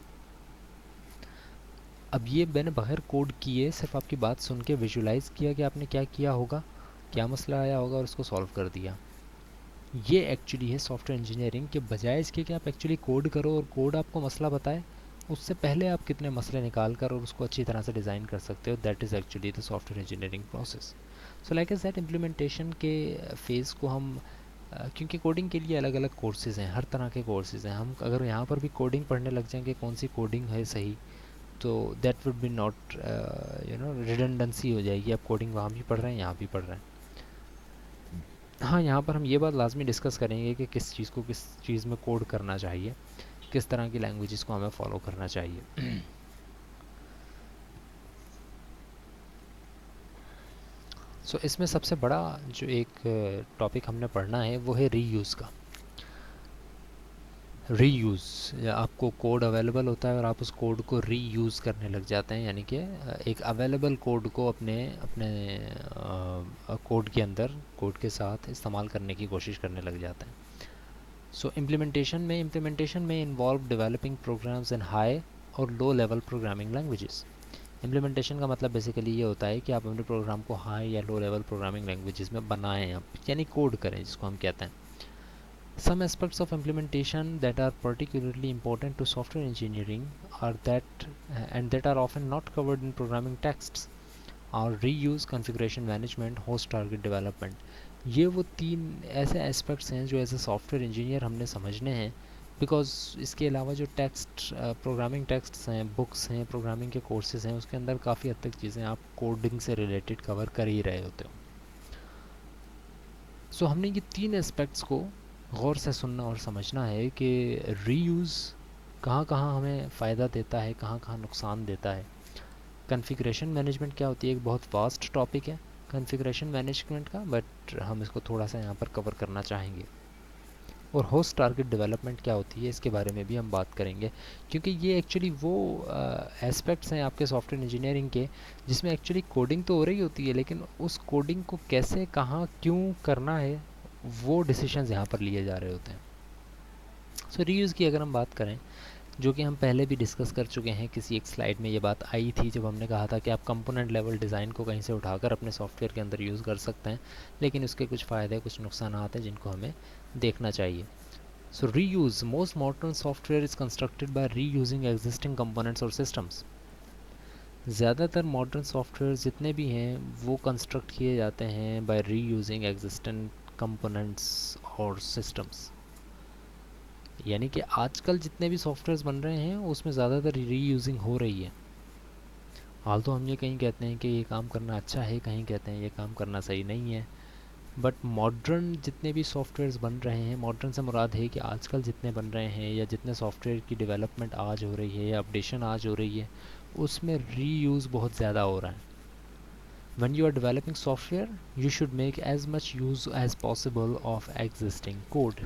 अब ये मैंने बगैर कोड किए सिर्फ आपकी बात सुन के विजुलाइज़ किया कि आपने क्या किया होगा, क्या मसला आया होगा, और उसको सॉल्व कर दिया। ये एक्चुअली है सॉफ्टवेयर इंजीनियरिंग के, बजाय इसके कि आप एक्चुअली कोड करो और कोड आपको मसला बताए, उससे पहले आप कितने मसले निकाल कर और उसको अच्छी तरह से डिज़ाइन कर सकते हो। That is actually the software engineering process. So like as that, implementation के फेज़ को हम क्योंकि कोडिंग के लिए अलग अलग कोर्सेज़ हैं, हर तरह के कोर्सेज़ हैं, हम अगर यहाँ पर भी कोडिंग पढ़ने लग जाएंगे कौन सी कोडिंग है सही, तो that would B not, redundancy हो जाएगी, आप कोडिंग वहाँ भी पढ़ रहे हैं, यहाँ भी पढ़ रहे हैं। हाँ, यहाँ पर हम ये बात लाजमी डिस्कस करेंगे कि किस चीज़ को किस चीज़ में कोड करना चाहिए, किस तरह की लैंग्वेजेस को हमें फॉलो करना चाहिए। सो इसमें सबसे बड़ा जो एक टॉपिक हमने पढ़ना है वो है रीयूज़ का। रीयूज़, आपको कोड अवेलेबल होता है और आप उस कोड को रीयूज़ करने लग जाते हैं, यानी कि एक अवेलेबल कोड को अपने अपने कोड के अंदर, कोड के साथ इस्तेमाल करने की कोशिश करने लग जाते हैं। सो इम्प्लीमेंटेशन में involve developing programs in high और low level programming languages. Implementation का मतलब बेसिकली ये होता है कि आप अपने प्रोग्राम को हाई या लो लेवल प्रोग्रामिंग लैंग्वेजेस में बनाएं, आप यानी कोड करें, जिसको हम कहते हैं। Some aspects of implementation that are particularly important to software engineering are that are often not covered in programming texts are reuse, configuration management, host target development. ये वो तीन ऐसे एस्पेक्ट्स हैं जो एज ए सॉफ्टवेयर इंजीनियर हमने समझने हैं, because इसके अलावा जो टेक्स्ट प्रोग्रामिंग टेक्स्ट्स हैं, बुक्स हैं, प्रोग्रामिंग के कोर्सेज हैं, उसके अंदर काफ़ी हद तक चीज़ें आप कोडिंग से रिलेटेड कवर कर ही रहे होते हो। सो हमने ये तीन एस्पेक्ट्स को गौर से सुनना और समझना है कि रीयूज़ कहाँ कहाँ हमें फ़ायदा देता है, कहाँ कहाँ नुकसान देता है। कॉन्फ़िगरेशन मैनेजमेंट क्या होती है, एक बहुत वास्ट टॉपिक है कॉन्फ़िगरेशन मैनेजमेंट का, बट हम इसको थोड़ा सा यहाँ पर कवर करना चाहेंगे। और होस्ट टारगेट डेवलपमेंट क्या होती है, इसके बारे में भी हम बात करेंगे, क्योंकि ये एक्चुअली वो एस्पेक्ट्स हैं आपके सॉफ्टवेयर इंजीनियरिंग के जिसमें एक्चुअली कोडिंग तो हो रही होती है, लेकिन उस कोडिंग को कैसे, कहाँ, क्यों करना है, वो डिसीशंस यहाँ पर लिए जा रहे होते हैं। सो रीयूज़ की अगर हम बात करें, जो कि हम पहले भी डिस्कस कर चुके हैं, किसी एक स्लाइड में ये बात आई थी जब हमने कहा था कि आप कंपोनेंट लेवल डिज़ाइन को कहीं से उठाकर अपने सॉफ्टवेयर के अंदर यूज़ कर सकते हैं, लेकिन उसके कुछ फ़ायदे, कुछ नुकसान हैं जिनको हमें देखना चाहिए। So reuse, most modern software is constructed by reusing existing components और सिस्टम्स। ज़्यादातर मॉडर्न सॉफ्टवेयर जितने भी हैं वो कंस्ट्रक्ट किए जाते हैं बाय रीयूजिंग एग्जिस्टिंग कंपोनेंट्स और सिस्टम्स। यानी कि आजकल जितने भी सॉफ्टवेयर्स बन रहे हैं उसमें ज़्यादातर रीयूजिंग हो रही है। हाल तो हम ये कहीं कहते हैं कि ये काम करना अच्छा है, कहीं कहते हैं ये काम करना सही नहीं है, बट मॉडर्न जितने भी सॉफ्टवेयर्स बन रहे हैं, मॉडर्न से मुराद है कि आजकल जितने बन रहे हैं या जितने सॉफ्टवेयर की डेवलपमेंट आज हो रही है या अपडेशन आज हो रही है, उसमें रीयूज़ बहुत ज़्यादा हो रहा है। When you are developing software, you should make as much use as possible of existing code.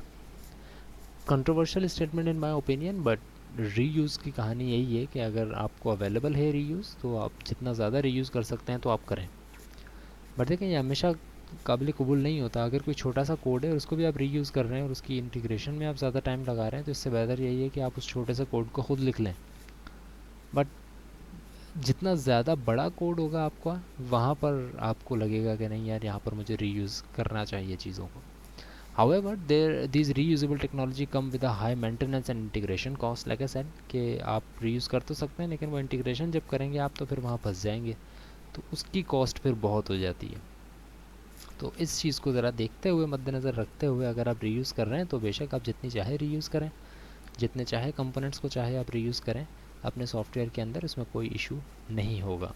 Controversial statement in my opinion, but reuse की कहानी यही है कि अगर आपको अवेलेबल है रीयूज़, तो आप जितना ज़्यादा रीयूज़ कर सकते हैं तो आप करें। बट देखें, ये हमेशा काबिल कबूल नहीं होता। अगर कोई छोटा सा कोड है और उसको भी आप रीयूज़ कर रहे हैं और उसकी इंटीग्रेशन में आप ज़्यादा टाइम लगा रहे हैं, तो इससे बेहतर यही है कि आप उस छोटे से कोड को खुद लिख लें। बट जितना ज़्यादा बड़ा कोड होगा आपका, वहाँ पर आपको लगेगा कि नहीं यार, यहाँ पर मुझे रीयूज़ करना चाहिए चीज़ों को। However, these reusable technology come with a high maintenance and integration cost. Like I said कि आप reuse कर तो सकते हैं, लेकिन वो integration जब करेंगे आप तो फिर वहाँ फंस जाएंगे, तो उसकी कॉस्ट फिर बहुत हो जाती है। तो इस चीज़ को ज़रा देखते हुए, मद्देनज़र रखते हुए, अगर आप रीयूज़ कर रहे हैं तो बेशक आप जितनी चाहे रीयूज़ करें, जितने चाहे कंपोनेंट्स को चाहे आप रीयूज़ करें अपने सॉफ्टवेयर के अंदर, इसमें कोई इशू नहीं होगा।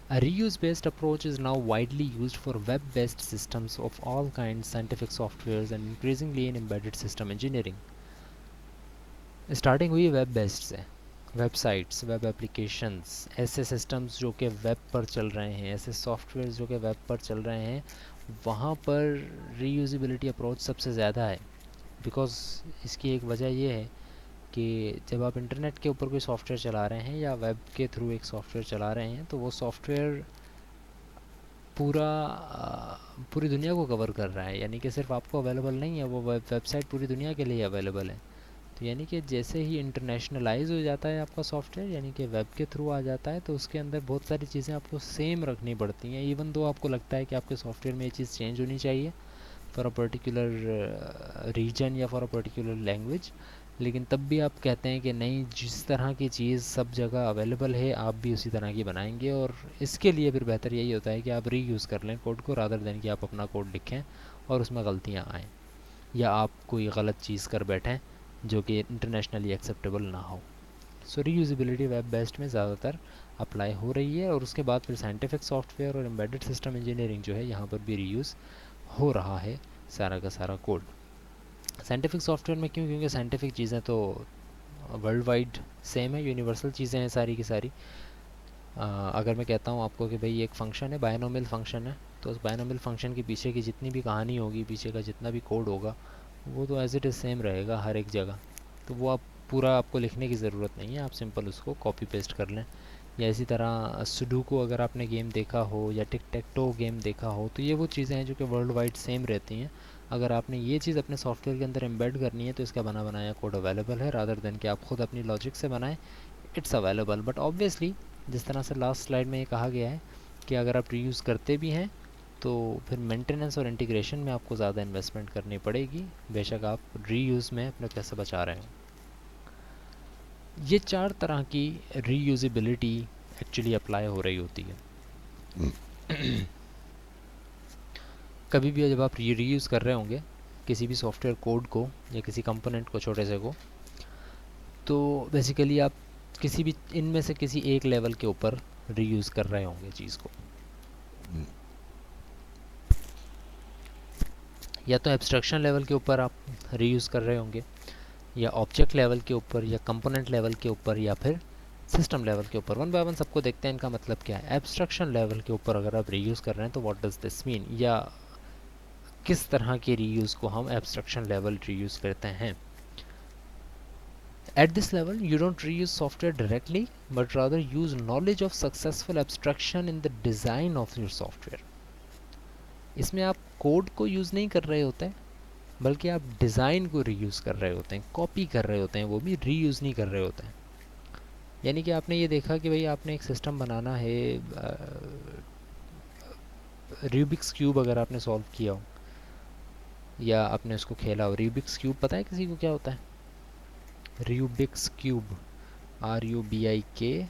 A reuse-based approach is now widely used for web-based systems of all kinds, scientific softwares, and increasingly in embedded system engineering. Starting हुई वेब बेस्ड से, वेबसाइट्स, वेब एप्लीकेशंस, ऐसे सिस्टम्स जो कि वेब पर चल रहे हैं, ऐसे सॉफ्टवेयर जो कि वेब पर चल रहे हैं, वहाँ पर रीयूजिबिलिटी अप्रोच सबसे ज़्यादा है। बिकॉज़ इसकी एक वजह ये है कि जब आप इंटरनेट के ऊपर कोई सॉफ्टवेयर चला रहे हैं या वेब के थ्रू एक सॉफ्टवेयर चला रहे हैं, तो वो सॉफ्टवेयर पूरी दुनिया को कवर कर रहा है, यानी कि सिर्फ आपको अवेलेबल नहीं है, वो वेबसाइट पूरी दुनिया के लिए अवेलेबल है। तो यानी कि जैसे ही इंटरनेशनलाइज हो जाता है आपका सॉफ्टवेयर, यानी कि वेब के थ्रू आ जाता है, तो उसके अंदर बहुत सारी चीज़ें आपको सेम रखनी पड़ती हैं, इवन दो आपको लगता है कि आपके सॉफ्टवेयर में ये चीज़ चेंज होनी चाहिए फॉर अ पर्टिकुलर रीजन या फॉर अ पर्टिकुलर लैंग्वेज, लेकिन तब भी आप कहते हैं कि नहीं, जिस तरह की चीज़ सब जगह अवेलेबल है आप भी उसी तरह की बनाएंगे। और इसके लिए फिर बेहतर यही होता है कि आप रीयूज़ कर लें कोड को, रादर देन कि आप अपना कोड लिखें और उसमें गलतियाँ आएँ या आप कोई गलत चीज़ कर बैठें जो कि इंटरनेशनली एक्सेप्टेबल ना हो। सो रीयूजिबिलिटी वेब बेस्ड में ज़्यादातर अप्लाई हो रही है, और उसके बाद फिर साइंटिफिक सॉफ्टवेयर और एम्बेडेड सिस्टम इंजीनियरिंग जो है, यहाँ पर भी रीयूज़ हो रहा है सारा का सारा कोड। साइंटिफिक सॉफ्टवेयर में क्यों? क्योंकि साइंटिफिक चीज़ें तो वर्ल्ड वाइड सेम है, यूनिवर्सल चीज़ें हैं सारी की सारी। अगर मैं कहता हूँ आपको कि भाई एक फ़ंक्शन है, बायनोमियल फ़ंक्शन है, तो उस बायनोमियल फ़ंक्शन के पीछे की जितनी भी कहानी होगी, पीछे का जितना भी कोड होगा, वो तो एज इट इज़ सेम रहेगा हर एक जगह। तो वो आप पूरा आपको लिखने की ज़रूरत नहीं है, आप सिंपल उसको कॉपी पेस्ट कर लें। या इसी तरह सुडोकू अगर आपने गेम देखा हो या टिक टैक टो गेम देखा हो, तो ये वो चीज़ें हैं जो कि वर्ल्ड वाइड सेम रहती हैं। अगर आपने ये चीज़ अपने सॉफ्टवेयर के अंदर एम्बेड करनी है तो इसका बना बनाया कोड अवेलेबल है, रादर देन कि आप खुद अपनी लॉजिक से बनाएं। इट्स अवेलेबल, बट ऑब्वियसली जिस तरह से लास्ट स्लाइड में ये कहा गया है कि अगर आप रीयूज़ करते भी हैं तो फिर मेंटेनेंस और इंटीग्रेशन में आपको ज़्यादा इन्वेस्टमेंट करनी पड़ेगी, बेशक आप रीयूज़ में अपने पैसे बचा रहे हो। ये चार तरह की रीयूजिबिलिटी एक्चुअली अप्लाई हो रही होती है। कभी भी जब आप रीयूज़ कर रहे होंगे किसी भी सॉफ्टवेयर कोड को या किसी कंपोनेंट को, छोटे से को, तो बेसिकली आप किसी भी इनमें से किसी एक लेवल के ऊपर रीयूज़ कर रहे होंगे चीज़ को। या तो एब्स्ट्रैक्शन लेवल के ऊपर आप रीयूज़ कर रहे होंगे, या ऑब्जेक्ट लेवल के ऊपर, या कंपोनेंट लेवल के ऊपर, या फिर सिस्टम लेवल के ऊपर। वन बाय वन सबको देखते हैं इनका मतलब क्या है। एब्स्ट्रैक्शन लेवल के ऊपर अगर आप रीयूज़ कर रहे हैं तो व्हाट डज दिस मीन, या किस तरह के रीयूज़ को हम एब्स्ट्रैक्शन लेवल रीयूज़ करते हैं। At this level, you don't reuse software directly, but rather use knowledge of successful abstraction in the design of your software. इसमें आप कोड को यूज़ नहीं कर रहे होते हैं, बल्कि आप डिज़ाइन को रीयूज़ कर रहे होते हैं, कॉपी कर रहे होते हैं, वो भी रीयूज़ नहीं कर रहे होते हैं। यानी कि आपने ये देखा कि भाई आपने एक सिस्टम बनाना है, रूबिक्स क्यूब अगर आपने सॉल्व किया हो या आपने उसको खेला हो, रूबिक्स क्यूब पता है किसी को क्या होता है? रूबिक्स क्यूब, RUBIKS,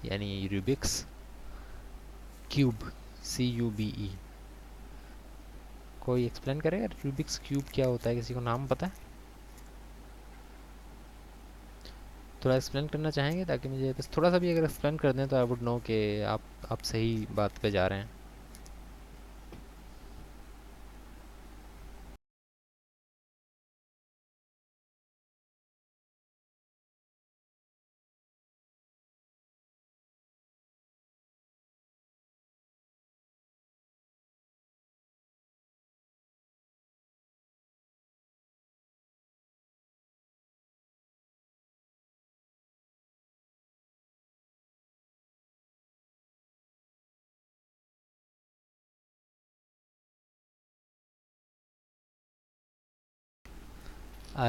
यानी रूबिक्स क्यूब, CUBE। कोई एक्सप्लेन करेगा रूबिक्स क्यूब क्या होता है? किसी को नाम पता है? थोड़ा एक्सप्लेन करना चाहेंगे ताकि मुझे बस थोड़ा सा भी अगर एक्सप्लेन कर दें तो आई वुड नो कि आप सही बात पे जा रहे हैं।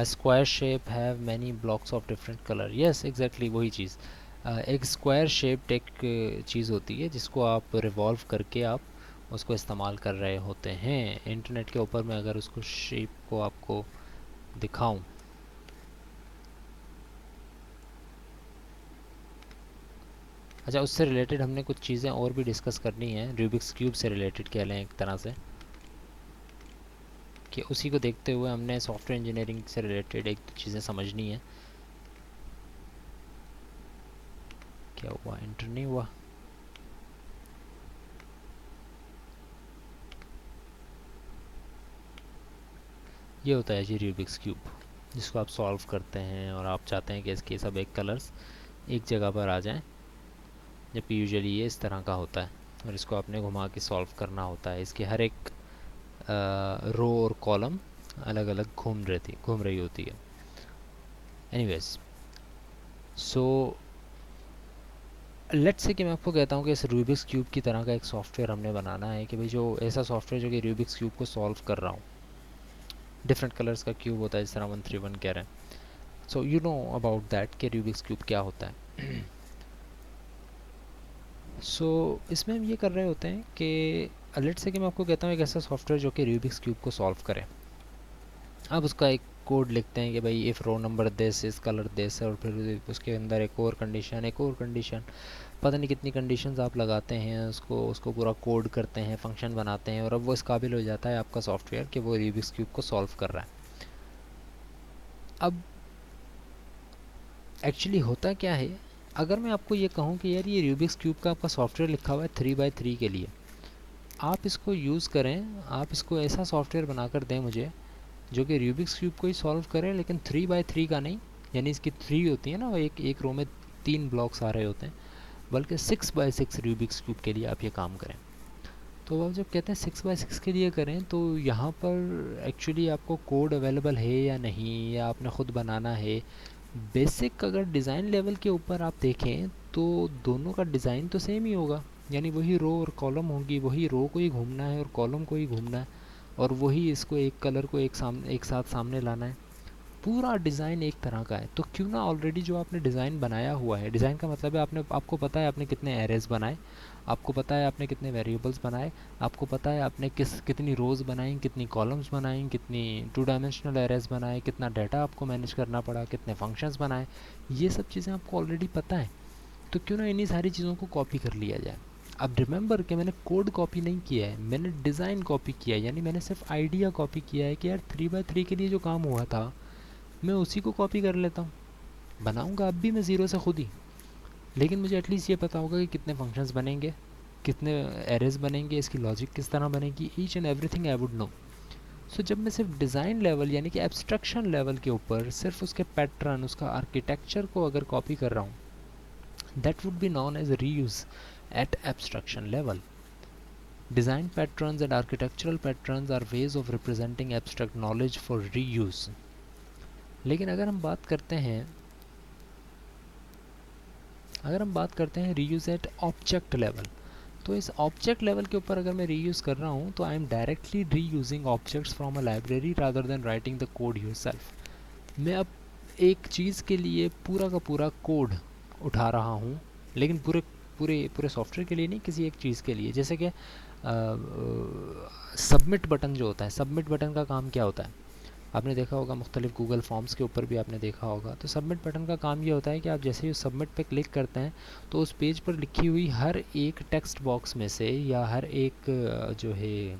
Square shape have many blocks of different colour, yes exactly वही चीज़। एक स्क्वायर शेप्ड एक चीज़ होती है जिसको आप रिवॉल्व करके आप उसको इस्तेमाल कर रहे होते हैं। इंटरनेट के ऊपर मैं अगर उसको शेप को आपको दिखाऊं, अच्छा उससे रिलेटेड हमने कुछ चीज़ें और भी डिस्कस करनी है, रूबिक्स क्यूब से रिलेटेड कह लें एक तरह से, कि उसी को देखते हुए हमने सॉफ्टवेयर इंजीनियरिंग से रिलेटेड एक दो चीज़ें समझनी है। क्या हुआ, एंटर नहीं हुआ? ये होता है जी रूबिक्स क्यूब, जिसको आप सॉल्व करते हैं और आप चाहते हैं कि इसके सब एक कलर्स एक जगह पर आ जाएं, जबकि यूजुअली ये इस तरह का होता है और इसको आपने घुमा के सॉल्व करना होता है। इसके हर एक रो और कॉलम अलग अलग घूम रही होती है। एनीवेज, सो लेट्स से कि मैं आपको कहता हूँ कि इस रूबिक्स क्यूब की तरह का एक सॉफ्टवेयर हमने बनाना है, कि भाई जो ऐसा सॉफ्टवेयर जो कि रूबिक्स क्यूब को सॉल्व कर रहा हूँ। डिफरेंट कलर्स का क्यूब होता है, जिस तरह 131 कह रहे हैं। So you know about that कि रूबिक्स क्यूब क्या होता है। इसमें हम ये कर रहे होते हैं कि लेट्स से कि मैं आपको कहता हूँ एक ऐसा सॉफ्टवेयर जो कि रूबिक्स क्यूब को सॉल्व करे। अब उसका एक कोड लिखते हैं कि भाई इफ़ रो नंबर दिस इस कलर दिस, और फिर उसके अंदर एक और कंडीशन, एक और कंडीशन, पता नहीं कितनी कंडीशंस आप लगाते हैं, उसको उसको पूरा कोड करते हैं, फंक्शन बनाते हैं, और अब वो इस काबिल हो जाता है आपका सॉफ्टवेयर कि वो रूबिक्स क्यूब को सॉल्व कर रहा है। अब एक्चुअली होता क्या है, अगर मैं आपको ये कहूँ कि यार ये रूबिक्स क्यूब का आपका सॉफ्टवेयर लिखा हुआ है 3x3 के लिए, आप इसको यूज़ करें, आप इसको ऐसा सॉफ्टवेयर बनाकर दें मुझे जो कि रूबिक्स क्यूब को ही सॉल्व करे, लेकिन 3x3 का नहीं, यानी इसकी 3 होती है ना, वो एक एक रो में 3 ब्लॉक्स आ रहे होते हैं, बल्कि 6x6 रूबिक्स क्यूब के लिए आप ये काम करें। तो आप जब कहते हैं 6x6 के लिए करें, तो यहाँ पर एक्चुअली आपको कोड अवेलेबल है या नहीं, या आपने ख़ुद बनाना है। बेसिक अगर डिज़ाइन लेवल के ऊपर आप देखें तो दोनों का डिज़ाइन तो सेम ही होगा, यानी वही रो और कॉलम होगी, वही रो को ही घूमना है और कॉलम को ही घूमना है, और वही इसको एक कलर को एक साथ सामने लाना है। पूरा डिज़ाइन एक तरह का है, तो क्यों ना ऑलरेडी जो आपने डिज़ाइन बनाया हुआ है, डिज़ाइन का मतलब है आपको पता है आपने कितने एरेज बनाए, आपको पता है आपने कितने वेरिएबल्स बनाए, आपको पता है आपने कितनी रोज़ बनाई, कितनी कॉलम्स बनाई, कितनी 2 डायमेंशनल एरेज बनाए, कितना डाटा आपको मैनेज करना पड़ा, कितने फंक्शंस बनाए, ये सब चीज़ें आपको ऑलरेडी पता है। तो क्यों ना इन्हीं सारी चीज़ों को कॉपी कर लिया जाए। अब रिमेंबर कि मैंने कोड कॉपी नहीं किया है, मैंने डिज़ाइन कॉपी किया है, यानी मैंने सिर्फ आइडिया कॉपी किया है कि यार 3x3 के लिए जो काम हुआ था मैं उसी को कॉपी कर लेता हूँ। बनाऊँगा अब भी मैं ज़ीरो से खुद ही, लेकिन मुझे एटलीस्ट ये पता होगा कि कितने फंक्शंस बनेंगे, कितने एरेज बनेंगे, इसकी लॉजिक किस तरह बनेगी, each and everything I would know. So जब मैं सिर्फ डिज़ाइन लेवल यानी कि एब्स्ट्रक्शन लेवल के ऊपर सिर्फ उसके पैटर्न, उसका आर्किटेक्चर को अगर कॉपी कर रहा हूँ, that would be known as reuse at abstraction level. Design patterns and architectural patterns are ways of representing abstract knowledge for reuse. लेकिन अगर हम बात करते हैं रीयूज़ एट ऑब्जेक्ट लेवल, तो इस ऑब्जेक्ट लेवल के ऊपर अगर मैं रीयूज़ कर रहा हूँ तो I am directly reusing objects from a library rather than writing the code yourself. मैं अब एक चीज़ के लिए पूरा का पूरा कोड उठा रहा हूँ, लेकिन पूरे पूरे पूरे सॉफ्टवेयर के लिए नहीं, किसी एक चीज़ के लिए। जैसे कि सबमिट बटन जो होता है, सबमिट बटन का काम क्या होता है, आपने देखा होगा मुख्तलिफ गूगल फॉर्म्स के ऊपर भी आपने देखा होगा। तो सबमिट बटन का काम ये होता है कि आप जैसे ही सबमिट पे क्लिक करते हैं तो उस पेज पर लिखी हुई हर एक टेक्स्ट बॉक्स में से या हर एक जो है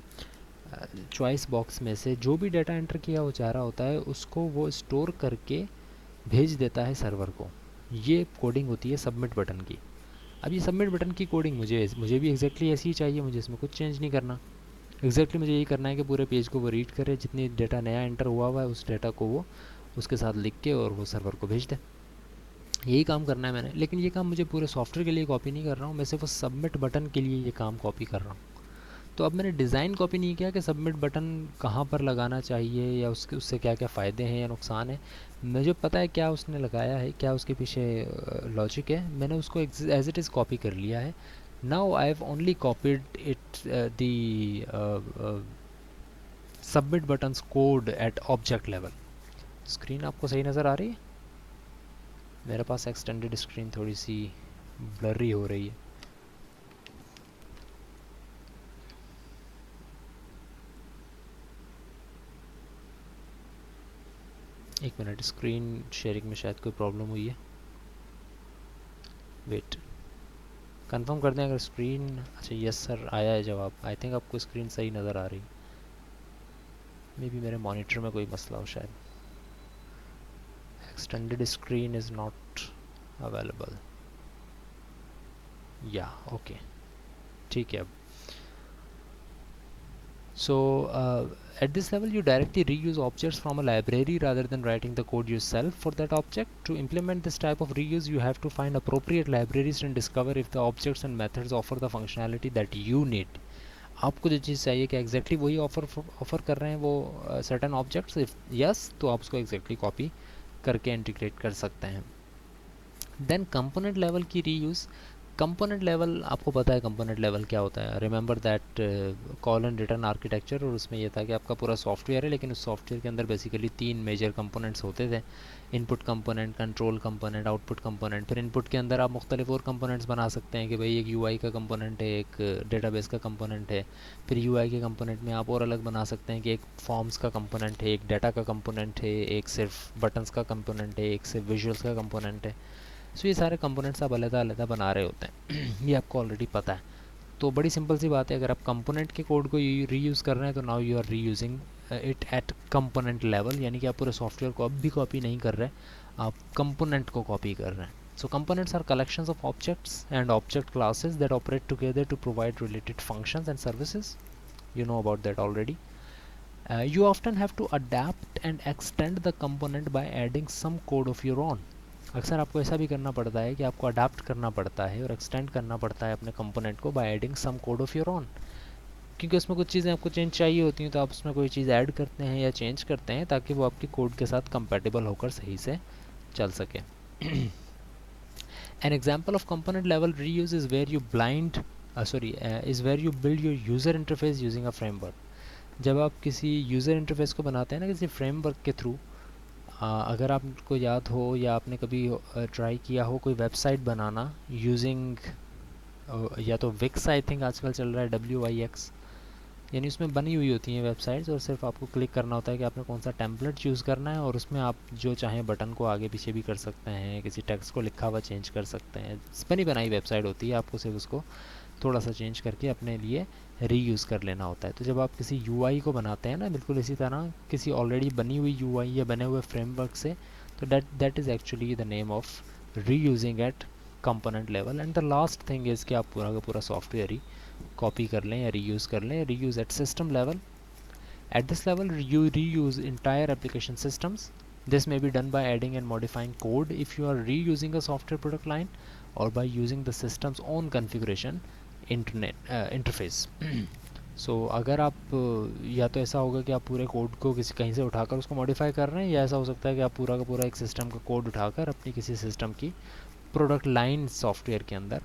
चॉइस बॉक्स में से जो भी डाटा एंटर किया हो जा रहा होता है उसको वो स्टोर करके भेज देता है सर्वर को। ये कोडिंग होती है सबमिट बटन की। अब ये सबमिट बटन की कोडिंग मुझे भी एग्जैक्टली ऐसी ही चाहिए, मुझे इसमें कुछ चेंज नहीं करना। एग्जैक्टली मुझे यही करना है कि पूरे पेज को वो रीड करे, जितनी डाटा नया एंटर हुआ हुआ है उस डाटा को वो उसके साथ लिख के और वो सर्वर को भेज दे। यही काम करना है मैंने, लेकिन ये काम मुझे पूरे सॉफ्टवेयर के लिए कॉपी नहीं कर रहा हूँ, मैं सिर्फ उस सबमिट बटन के लिए ये काम कॉपी कर रहा हूँ। तो अब मैंने डिज़ाइन कॉपी नहीं किया कि सबमिट बटन कहाँ पर लगाना चाहिए या उससे क्या क्या फ़ायदे हैं या नुकसान है। मुझे पता है क्या उसने लगाया है, क्या उसके पीछे लॉजिक है, मैंने उसको एज इट इज़ कॉपी कर लिया है। Now I have only copied it the submit buttons code at object level. Screen आपको सही नज़र आ रही है? मेरे पास एक्सटेंडेड स्क्रीन थोड़ी सी ब्लरी हो रही है। एक मिनट, स्क्रीन शेयरिंग में शायद कोई प्रॉब्लम हुई है, वेट कंफर्म कर दें अगर स्क्रीन, अच्छा यस सर आया है जवाब। आई थिंक आपको स्क्रीन सही नज़र आ रही, मे बी मेरे मॉनिटर में कोई मसला हो शायद। Extended screen is not available, या ओके ठीक है अब। So at this level you directly reuse objects from a library rather than writing the code yourself for that object. To implement this type of reuse you have to find appropriate libraries and discover if the objects and methods offer the functionality that you need. आपको जो चीज़ चाहिए कि exactly वही offer कर रहे हैं वो certain objects, if yes तो आप उसको एग्जैक्टली कॉपी करके इंटीग्रेट कर सकते हैं। देन कंपोनेंट लेवल की रीयूज़। कंपोनेंट लेवल आपको पता है कंपोनेंट लेवल क्या होता है, remember that colon return architecture, और उसमें ये था कि आपका पूरा सॉफ्टवेयर है लेकिन उस सॉफ्टवेयर के अंदर बेसिकली 3 मेजर कंपोनेंट्स होते थे, input component, control component, output component. फिर इनपुट के अंदर आप मुख्तलिफ और कंपोनेंट्स बना सकते हैं कि भाई एक यूआई का कंपोनेंट है, एक डेटाबेस का कंपोनेंट है। फिर यूआई के कंपोनेंट में आप और अलग बना सकते हैं कि एक फॉर्म्स का कंपोनेंट है, एक डाटा का कंपोनेंट है, एक सिर्फ बटन्स का कंपोनेंट है, एक सिर्फ विजुअल्स का कंपोनेंट है। सो ये सारे कंपोनेंट्स आप अलग-अलग बना रहे होते हैं ये आपको ऑलरेडी पता है। तो बड़ी सिंपल सी बात है, अगर आप कंपोनेंट के कोड को रीयूज़ कर रहे हैं तो now you are reusing it at component level, यानी कि आप पूरे सॉफ्टवेयर को अब भी कॉपी नहीं कर रहे, आप कंपोनेंट को कॉपी कर रहे हैं। So components are collections of objects and object classes that operate together to provide related functions and services, you know about that already. You often have to adapt and extend the component by adding some code of your own. अक्सर आपको ऐसा भी करना पड़ता है कि आपको adapt करना पड़ता है और एक्सटेंड करना पड़ता है अपने कंपोनेंट को by adding some code of your own, क्योंकि उसमें कुछ चीज़ें आपको चेंज चाहिए होती हैं तो आप उसमें कोई चीज़ ऐड करते हैं या चेंज करते हैं ताकि वो आपके कोड के साथ कंपैटिबल होकर सही से चल सके। An example of component level reuse is where you is where you build your user interface using a framework. जब आप किसी यूज़र इंटरफेस को बनाते हैं ना किसी फ्रेमवर्क के थ्रू, अगर आपको याद हो या आपने कभी ट्राई किया हो कोई वेबसाइट बनाना यूजिंग या तो विक्स, आई थिंक आजकल चल रहा है WIX, यानी उसमें बनी हुई होती हैं वेबसाइट्स और सिर्फ आपको क्लिक करना होता है कि आपने कौन सा टेम्पलेट यूज़ करना है और उसमें आप जो चाहें बटन को आगे पीछे भी कर सकते हैं, किसी टेक्स्ट को लिखा हुआ चेंज कर सकते हैं। बनी बनाई वेबसाइट होती है, आपको सिर्फ उसको थोड़ा सा चेंज करके अपने लिए रीयूज़ कर लेना होता है। तो जब आप किसी यूआई को बनाते हैं ना, बिल्कुल इसी तरह किसी ऑलरेडी बनी हुई यूआई या बने हुए फ्रेमवर्क से, तो that is actually the name of reusing at component level. And the last thing is कि आप पूरा का पूरा सॉफ्टवेयर ही कॉपी कर लें या रीयूज़ कर लें, reuse at system level. At this level, you reuse entire application systems. This may be done by adding and modifying code if you are reusing a software product line, or by using the system's own configuration interface. So अगर आप या तो ऐसा होगा कि आप पूरे code को किसी कहीं से उठाकर उसको मॉडिफाई कर रहे हैं, या ऐसा हो सकता है कि आप पूरा का पूरा एक सिस्टम का कोड उठाकर अपनी किसी सिस्टम की प्रोडक्ट लाइन सॉफ्टवेयर के अंदर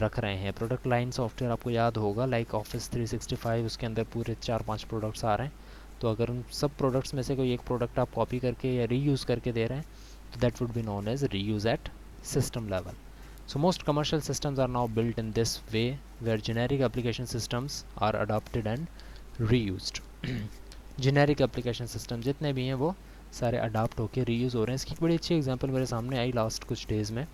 रख रहे हैं। प्रोडक्ट लाइन सॉफ्टवेयर आपको याद होगा लाइक ऑफिस 365, उसके अंदर पूरे 4-5 प्रोडक्ट्स आ रहे हैं, तो अगर उन सब प्रोडक्ट्स में से कोई एक प्रोडक्ट आप कॉपी करके या रीयूज़ करके दे रहे हैं तो that would be known as reuse at system level. So most commercial systems are now built in this way where generic application systems are adopted and reused. generic application system जितने भी हैं वो सारे adapt होके reuse हो रहे हैं। इसकी बड़ी अच्छी एग्जांपल मेरे सामने आई लास्ट कुछ डेज़ में।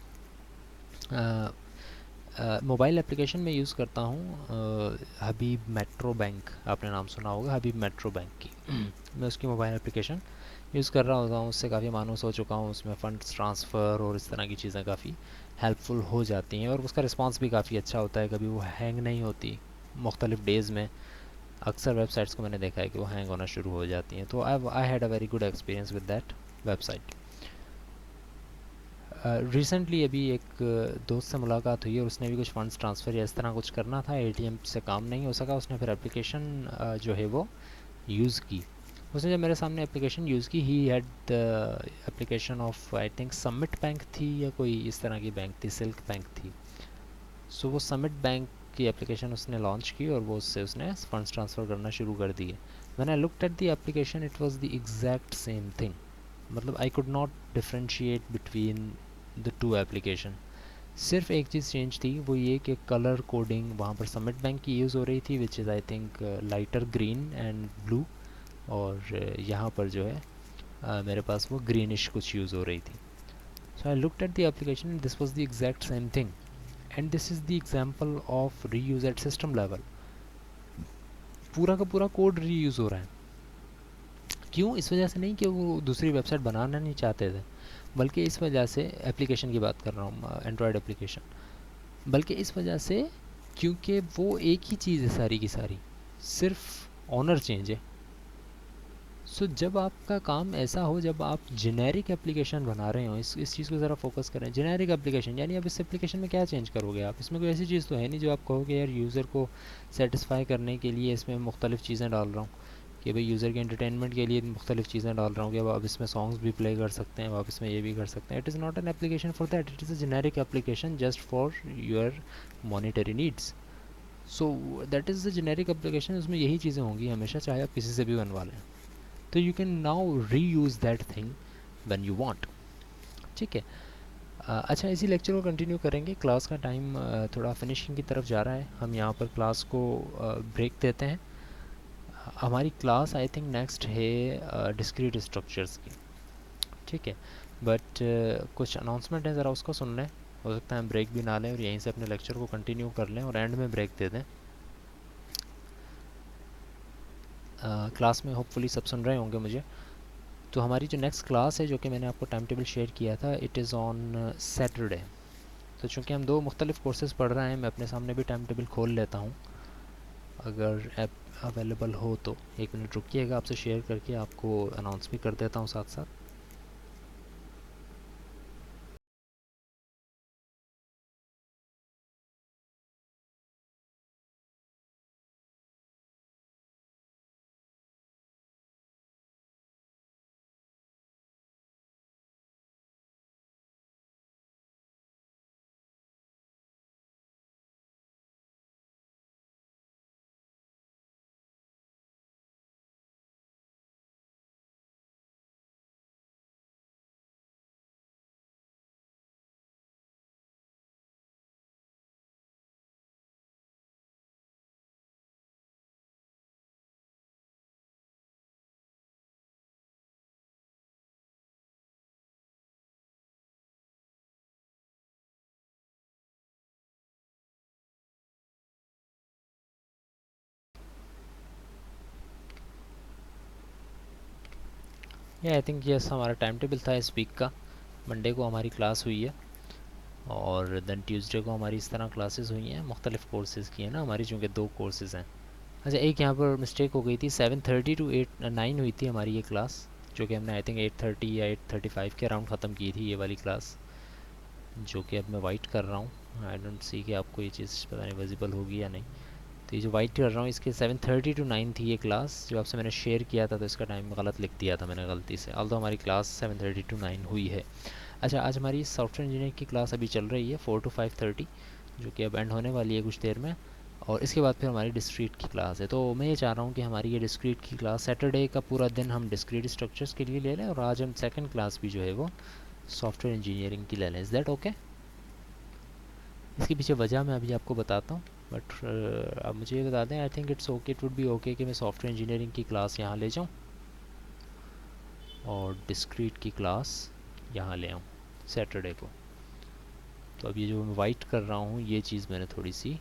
मोबाइल एप्लीकेशन में यूज़ करता हूँ हबीब मेट्रो बैंक, आपने नाम सुना होगा हबीब मेट्रो बैंक की। मैं उसकी मोबाइल एप्लीकेशन यूज़ कर रहा होता हूँ, उससे काफ़ी मानूस हो चुका हूँ, उसमें फ़ंड्स ट्रांसफ़र और इस तरह की चीज़ें काफ़ी हेल्पफुल हो जाती हैं और उसका रिस्पांस भी काफ़ी अच्छा होता है, कभी वो हैंग नहीं होती मुख्तलिफ डेज़ में। अक्सर वेबसाइट्स को मैंने देखा है कि वो हैंग होना शुरू हो जाती हैं, तो I had a very good experience with that website. Recently अभी एक दोस्त से मुलाकात हुई और उसने भी कुछ फ़ंड्स ट्रांसफ़र या इस तरह कुछ करना था, एटीएम से काम नहीं हो सका, उसने फिर एप्लीकेशन जो है वो यूज़ की। उसने जब मेरे सामने एप्लीकेशन यूज़ की, he had the application of I think summit bank थी या कोई इस तरह की बैंक थी, सिल्क बैंक थी। सो वो समिट बैंक की एप्लीकेशन उसने लॉन्च की और वो उससे उसने फ़ंड्स ट्रांसफ़र करना शुरू कर दिए। When I looked at the application it was the exact same thing, मतलब I could not differentiate between the two application. सिर्फ एक चीज़ चेंज थी, वो ये कि कलर कोडिंग वहाँ पर समिट बैंक की यूज़ हो रही थी which is I think lighter green and blue, और यहाँ पर जो है मेरे पास वो ग्रीनिश कुछ यूज़ हो रही थी. So I looked at the application and this was the exact same thing. And this is the example of reuse at system level. पूरा का पूरा कोड रीयूज़ हो रहा है. क्यों? इस वजह से नहीं कि वो दूसरी वेबसाइट बनाना नहीं चाहते थे, बल्कि इस वजह से, एप्लीकेशन की बात कर रहा हूँ, एंड्रॉयड एप्लीकेशन, बल्कि इस वजह से क्योंकि वो एक ही चीज़ है सारी की सारी, सिर्फ ऑनर चेंज है. जब आपका काम ऐसा हो, जब आप जेनेरिक एप्लीकेशन बना रहे हो, इस चीज़ को ज़रा फोकस करें. जेनेरिक एप्लीकेशन यानी अब इस एप्लीकेशन में क्या चेंज करोगे आप? इसमें कोई ऐसी चीज़ तो है नहीं जो आप कहोगे यार यूज़र को सेटिस्फाई करने के लिए इसमें मुख्तलिफ़ चीज़ें डाल रहा हूँ, कि भाई यूज़र के एंटरटेनमेंट के लिए मुख्तलिफ़ चीज़ें डाल रहा हूँ कि अब आप इसमें सॉन्ग्स भी प्ले कर सकते हैं, अब आप इसमें ये भी कर सकते हैं. It is not an application for that. It is a generic application just for your monetary needs. So that is the generic application. उसमें यही चीज़ें होंगी हमेशा, चाहे आप किसी से भी बनवा लें. तो यू कैन नाउ री use that thing when you want. ठीक है. अच्छा, इसी लेक्चर को कंटिन्यू करेंगे. क्लास का टाइम थोड़ा फिनिशिंग की तरफ जा रहा है. हम यहाँ पर क्लास को ब्रेक देते हैं. हमारी क्लास आई थिंक नेक्स्ट है डिस्क्रीट स्ट्रक्चर्स की. ठीक है. बट कुछ अनाउंसमेंट है, ज़रा उसको सुन लें. हो सकता है हम ब्रेक भी ना लें और यहीं से अपने लेक्चर को कंटिन्यू कर लें और एंड में ब्रेक दे दें. क्लास में होपफुली सब सुन रहे होंगे मुझे. तो हमारी जो नेक्स्ट क्लास है, जो कि मैंने आपको टाइम टेबल शेयर किया था, इट इज़ ऑन सैटरडे. तो चूँकि हम दो मुख्तलिफ़ कोर्सेज़ पढ़ रहे हैं, मैं अपने सामने भी टाइम टेबल खोल लेता हूँ, अगर ऐप अवेलेबल हो तो. एक मिनट रुकिएगा, आपसे शेयर करके आपको अनाउंस भी कर देता हूँ साथ साथ. ये आई थिंक यस हमारा टाइम टेबल था इस वीक का. मंडे को हमारी क्लास हुई है और देन ट्यूसडे को हमारी इस तरह क्लासेस हुई हैं. मुख्तलिफ़ कोर्सेज़ की हैं ना हमारी, चूँकि दो कोर्सेज़ हैं. अच्छा, एक यहाँ पर मिस्टेक हो गई थी. 7:30 टू 8-9 हुई थी हमारी ये क्लास, जो कि हमने आई थिंक 8:30 या 8:35 के अराउंड ख़त्म की थी ये वाली क्लास, जो कि अब मैं वाइट कर रहा हूँ. आई डोंट सी कि आपको ये चीज़ पता नहीं विजिबल होगी या नहीं. तो ये जो वाइट कर रहा हूँ, इसके 7:30 टू 9 थी ये क्लास, जो आपसे मैंने शेयर किया था. तो इसका टाइम गलत लिख दिया था मैंने गलती से, ऑल्दो हमारी क्लास 7:30 टू 9 हुई है. अच्छा, आज हमारी सॉफ्टवेयर इंजीनियरिंग की क्लास अभी चल रही है 4 to 5:30, जो कि अब एंड होने वाली है कुछ देर में. और इसके बाद फिर हमारी डिस्क्रीट की क्लास है. तो मैं ये चाह रहा हूँ कि हमारी ये डिस्क्रीट की क्लास, सैटरडे का पूरा दिन हम डिस्क्रीट स्ट्रक्चर्स के लिए ले लें, और आज हम सेकंड क्लास भी जो है वो सॉफ्टवेयर इंजीनियरिंग की ले लें. Is that okay? इसके पीछे वजह मैं अभी आपको बताता हूँ, बट अब मुझे ये बता दें, I think it's okay, it would be okay कि मैं सॉफ्टवेयर इंजीनियरिंग की क्लास यहाँ ले जाऊँ और डिस्क्रीट की क्लास यहाँ ले आऊँ सैटरडे को. तो अब ये जो मैं वाइट कर रहा हूँ, ये चीज़ मैंने थोड़ी सी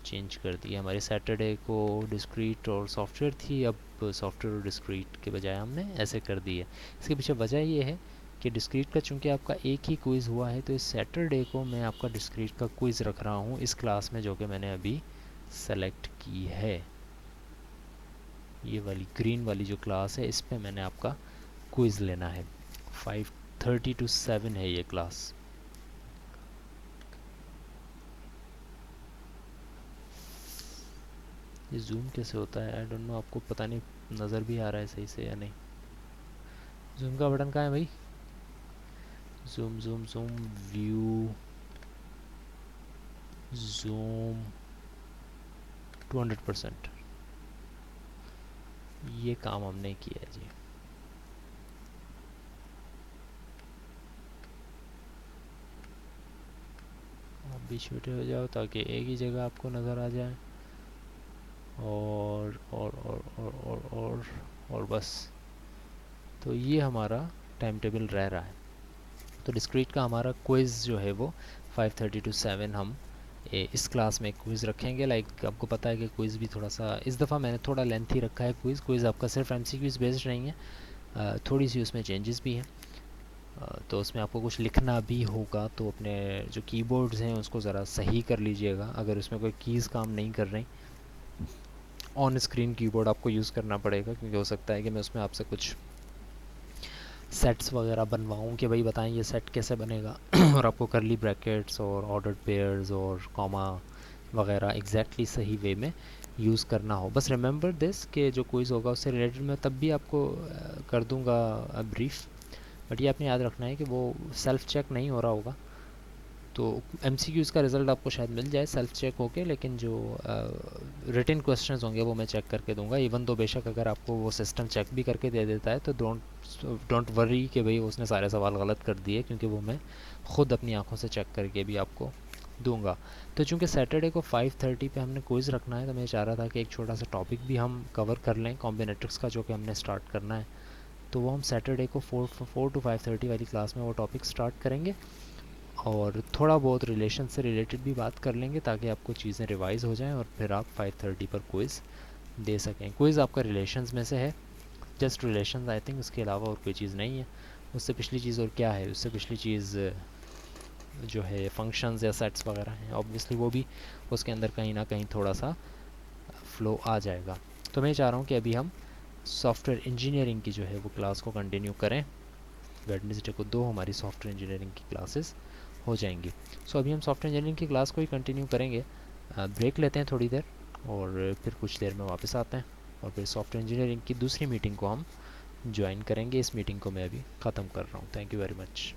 चेंज कर दी है. हमारे सैटरडे को डिस्क्रीट और सॉफ्टवेयर थी, अब सॉफ्टवेयर और डिस्क्रीट के बजाय हमने ऐसे कर दी है. इसके पीछे वजह ये है कि डिस्क्रीट का चूँकि आपका एक ही क्विज़ हुआ है, तो इस सैटरडे को मैं आपका डिस्क्रीट का क्विज़ रख रहा हूँ इस क्लास में, जो कि मैंने अभी सेलेक्ट की है. ये वाली ग्रीन वाली जो क्लास है, इस पे मैंने आपका क्विज़ लेना है. 5:30 to 7 है ये क्लास. ये जूम कैसे होता है? आई डोंट नो, आपको पता नहीं नज़र भी आ रहा है सही से या नहीं. जूम का बटन कहाँ है भाई? Zoom zoom zoom, view, zoom 200%. ये काम हमने किया है जी. आप भी छोटे हो जाओ ताकि एक ही जगह आपको नज़र आ जाए. और बस तो ये हमारा टाइम टेबल रह रहा है। तो डिस्क्रीट का हमारा क्विज़ जो है वो 5:30 to 7 हम इस क्लास में क्विज़ रखेंगे। लाइक आपको पता है कि क्विज़ भी थोड़ा सा इस दफ़ा मैंने थोड़ा लेंथी रखा है। क्विज़ आपका सिर्फ एमसीक्यूज़ बेस्ड नहीं है, थोड़ी सी उसमें चेंजेस भी हैं। तो उसमें आपको कुछ लिखना भी होगा, तो अपने जो कीबोर्ड्स हैं उसको ज़रा सही कर लीजिएगा। अगर उसमें कोई कीज़ काम नहीं कर रही, ऑन स्क्रीन कीबोर्ड आपको यूज़ करना पड़ेगा, क्योंकि हो सकता है कि मैं उसमें आपसे कुछ सेट्स वगैरह बनवाऊँ कि भाई बताएं ये सेट कैसे बनेगा और आपको करली ब्रैकेट्स और ऑर्डर्ड पेयर्स और कॉमा वगैरह एग्जैक्टली सही वे में यूज़ करना हो। बस रिमेंबर दिस कि जो क्विज़ होगा उससे रिलेटेड मैं तब भी आपको कर दूंगा ब्रीफ, बट ये आपने याद रखना है कि वो सेल्फ चेक नहीं हो रहा होगा। तो एमसीक्यूज़ का रिज़ल्ट आपको शायद मिल जाए सेल्फ चेक होके, लेकिन जो रिटन क्वेश्चंस होंगे वो मैं चेक करके दूंगा। इवन तो बेशक अगर आपको वो सिस्टम चेक भी करके दे देता है तो डोंट वरी कि भाई उसने सारे सवाल गलत कर दिए, क्योंकि वो मैं ख़ुद अपनी आंखों से चेक करके भी आपको दूंगा। तो चूंकि सैटरडे को 5:30 पे हमने क्विज़ रखना है, तो मैं चाह रहा था कि एक छोटा सा टॉपिक भी हम कवर कर लें कॉम्बिनेट्रिक्स का, जो कि हमने स्टार्ट करना है। तो वो हम सैटरडे को 4 to 5:30 वाली क्लास में वो टॉपिक स्टार्ट करेंगे, और थोड़ा बहुत रिलेशन से रिलेटेड भी बात कर लेंगे, ताकि आपको चीज़ें रिवाइज़ हो जाएं और फिर आप 5:30 पर क्विज़ दे सकें। क्विज़ आपका रिलेशंस में से है, जस्ट रिलेशन आई थिंक, उसके अलावा और कोई चीज़ नहीं है। उससे पिछली चीज़ और क्या है, उससे पिछली चीज़ जो है फंक्शंस या सेट्स वगैरह हैं, ऑब्वियसली वो भी उसके अंदर कहीं ना कहीं थोड़ा सा फ्लो आ जाएगा। तो मैं चाह रहा हूँ कि अभी हम सॉफ्टवेयर इंजीनियरिंग की जो है वो क्लास को कंटिन्यू करें। वेडनेसडे को 2 हमारी सॉफ्टवेयर इंजीनियरिंग की क्लासेस हो जाएंगी। सो अभी हम सॉफ्टवेयर इंजीनियरिंग की क्लास को ही कंटिन्यू करेंगे। ब्रेक लेते हैं थोड़ी देर, और फिर कुछ देर में वापस आते हैं, और फिर सॉफ्टवेयर इंजीनियरिंग की दूसरी मीटिंग को हम ज्वाइन करेंगे। इस मीटिंग को मैं अभी ख़त्म कर रहा हूँ। Thank you very much.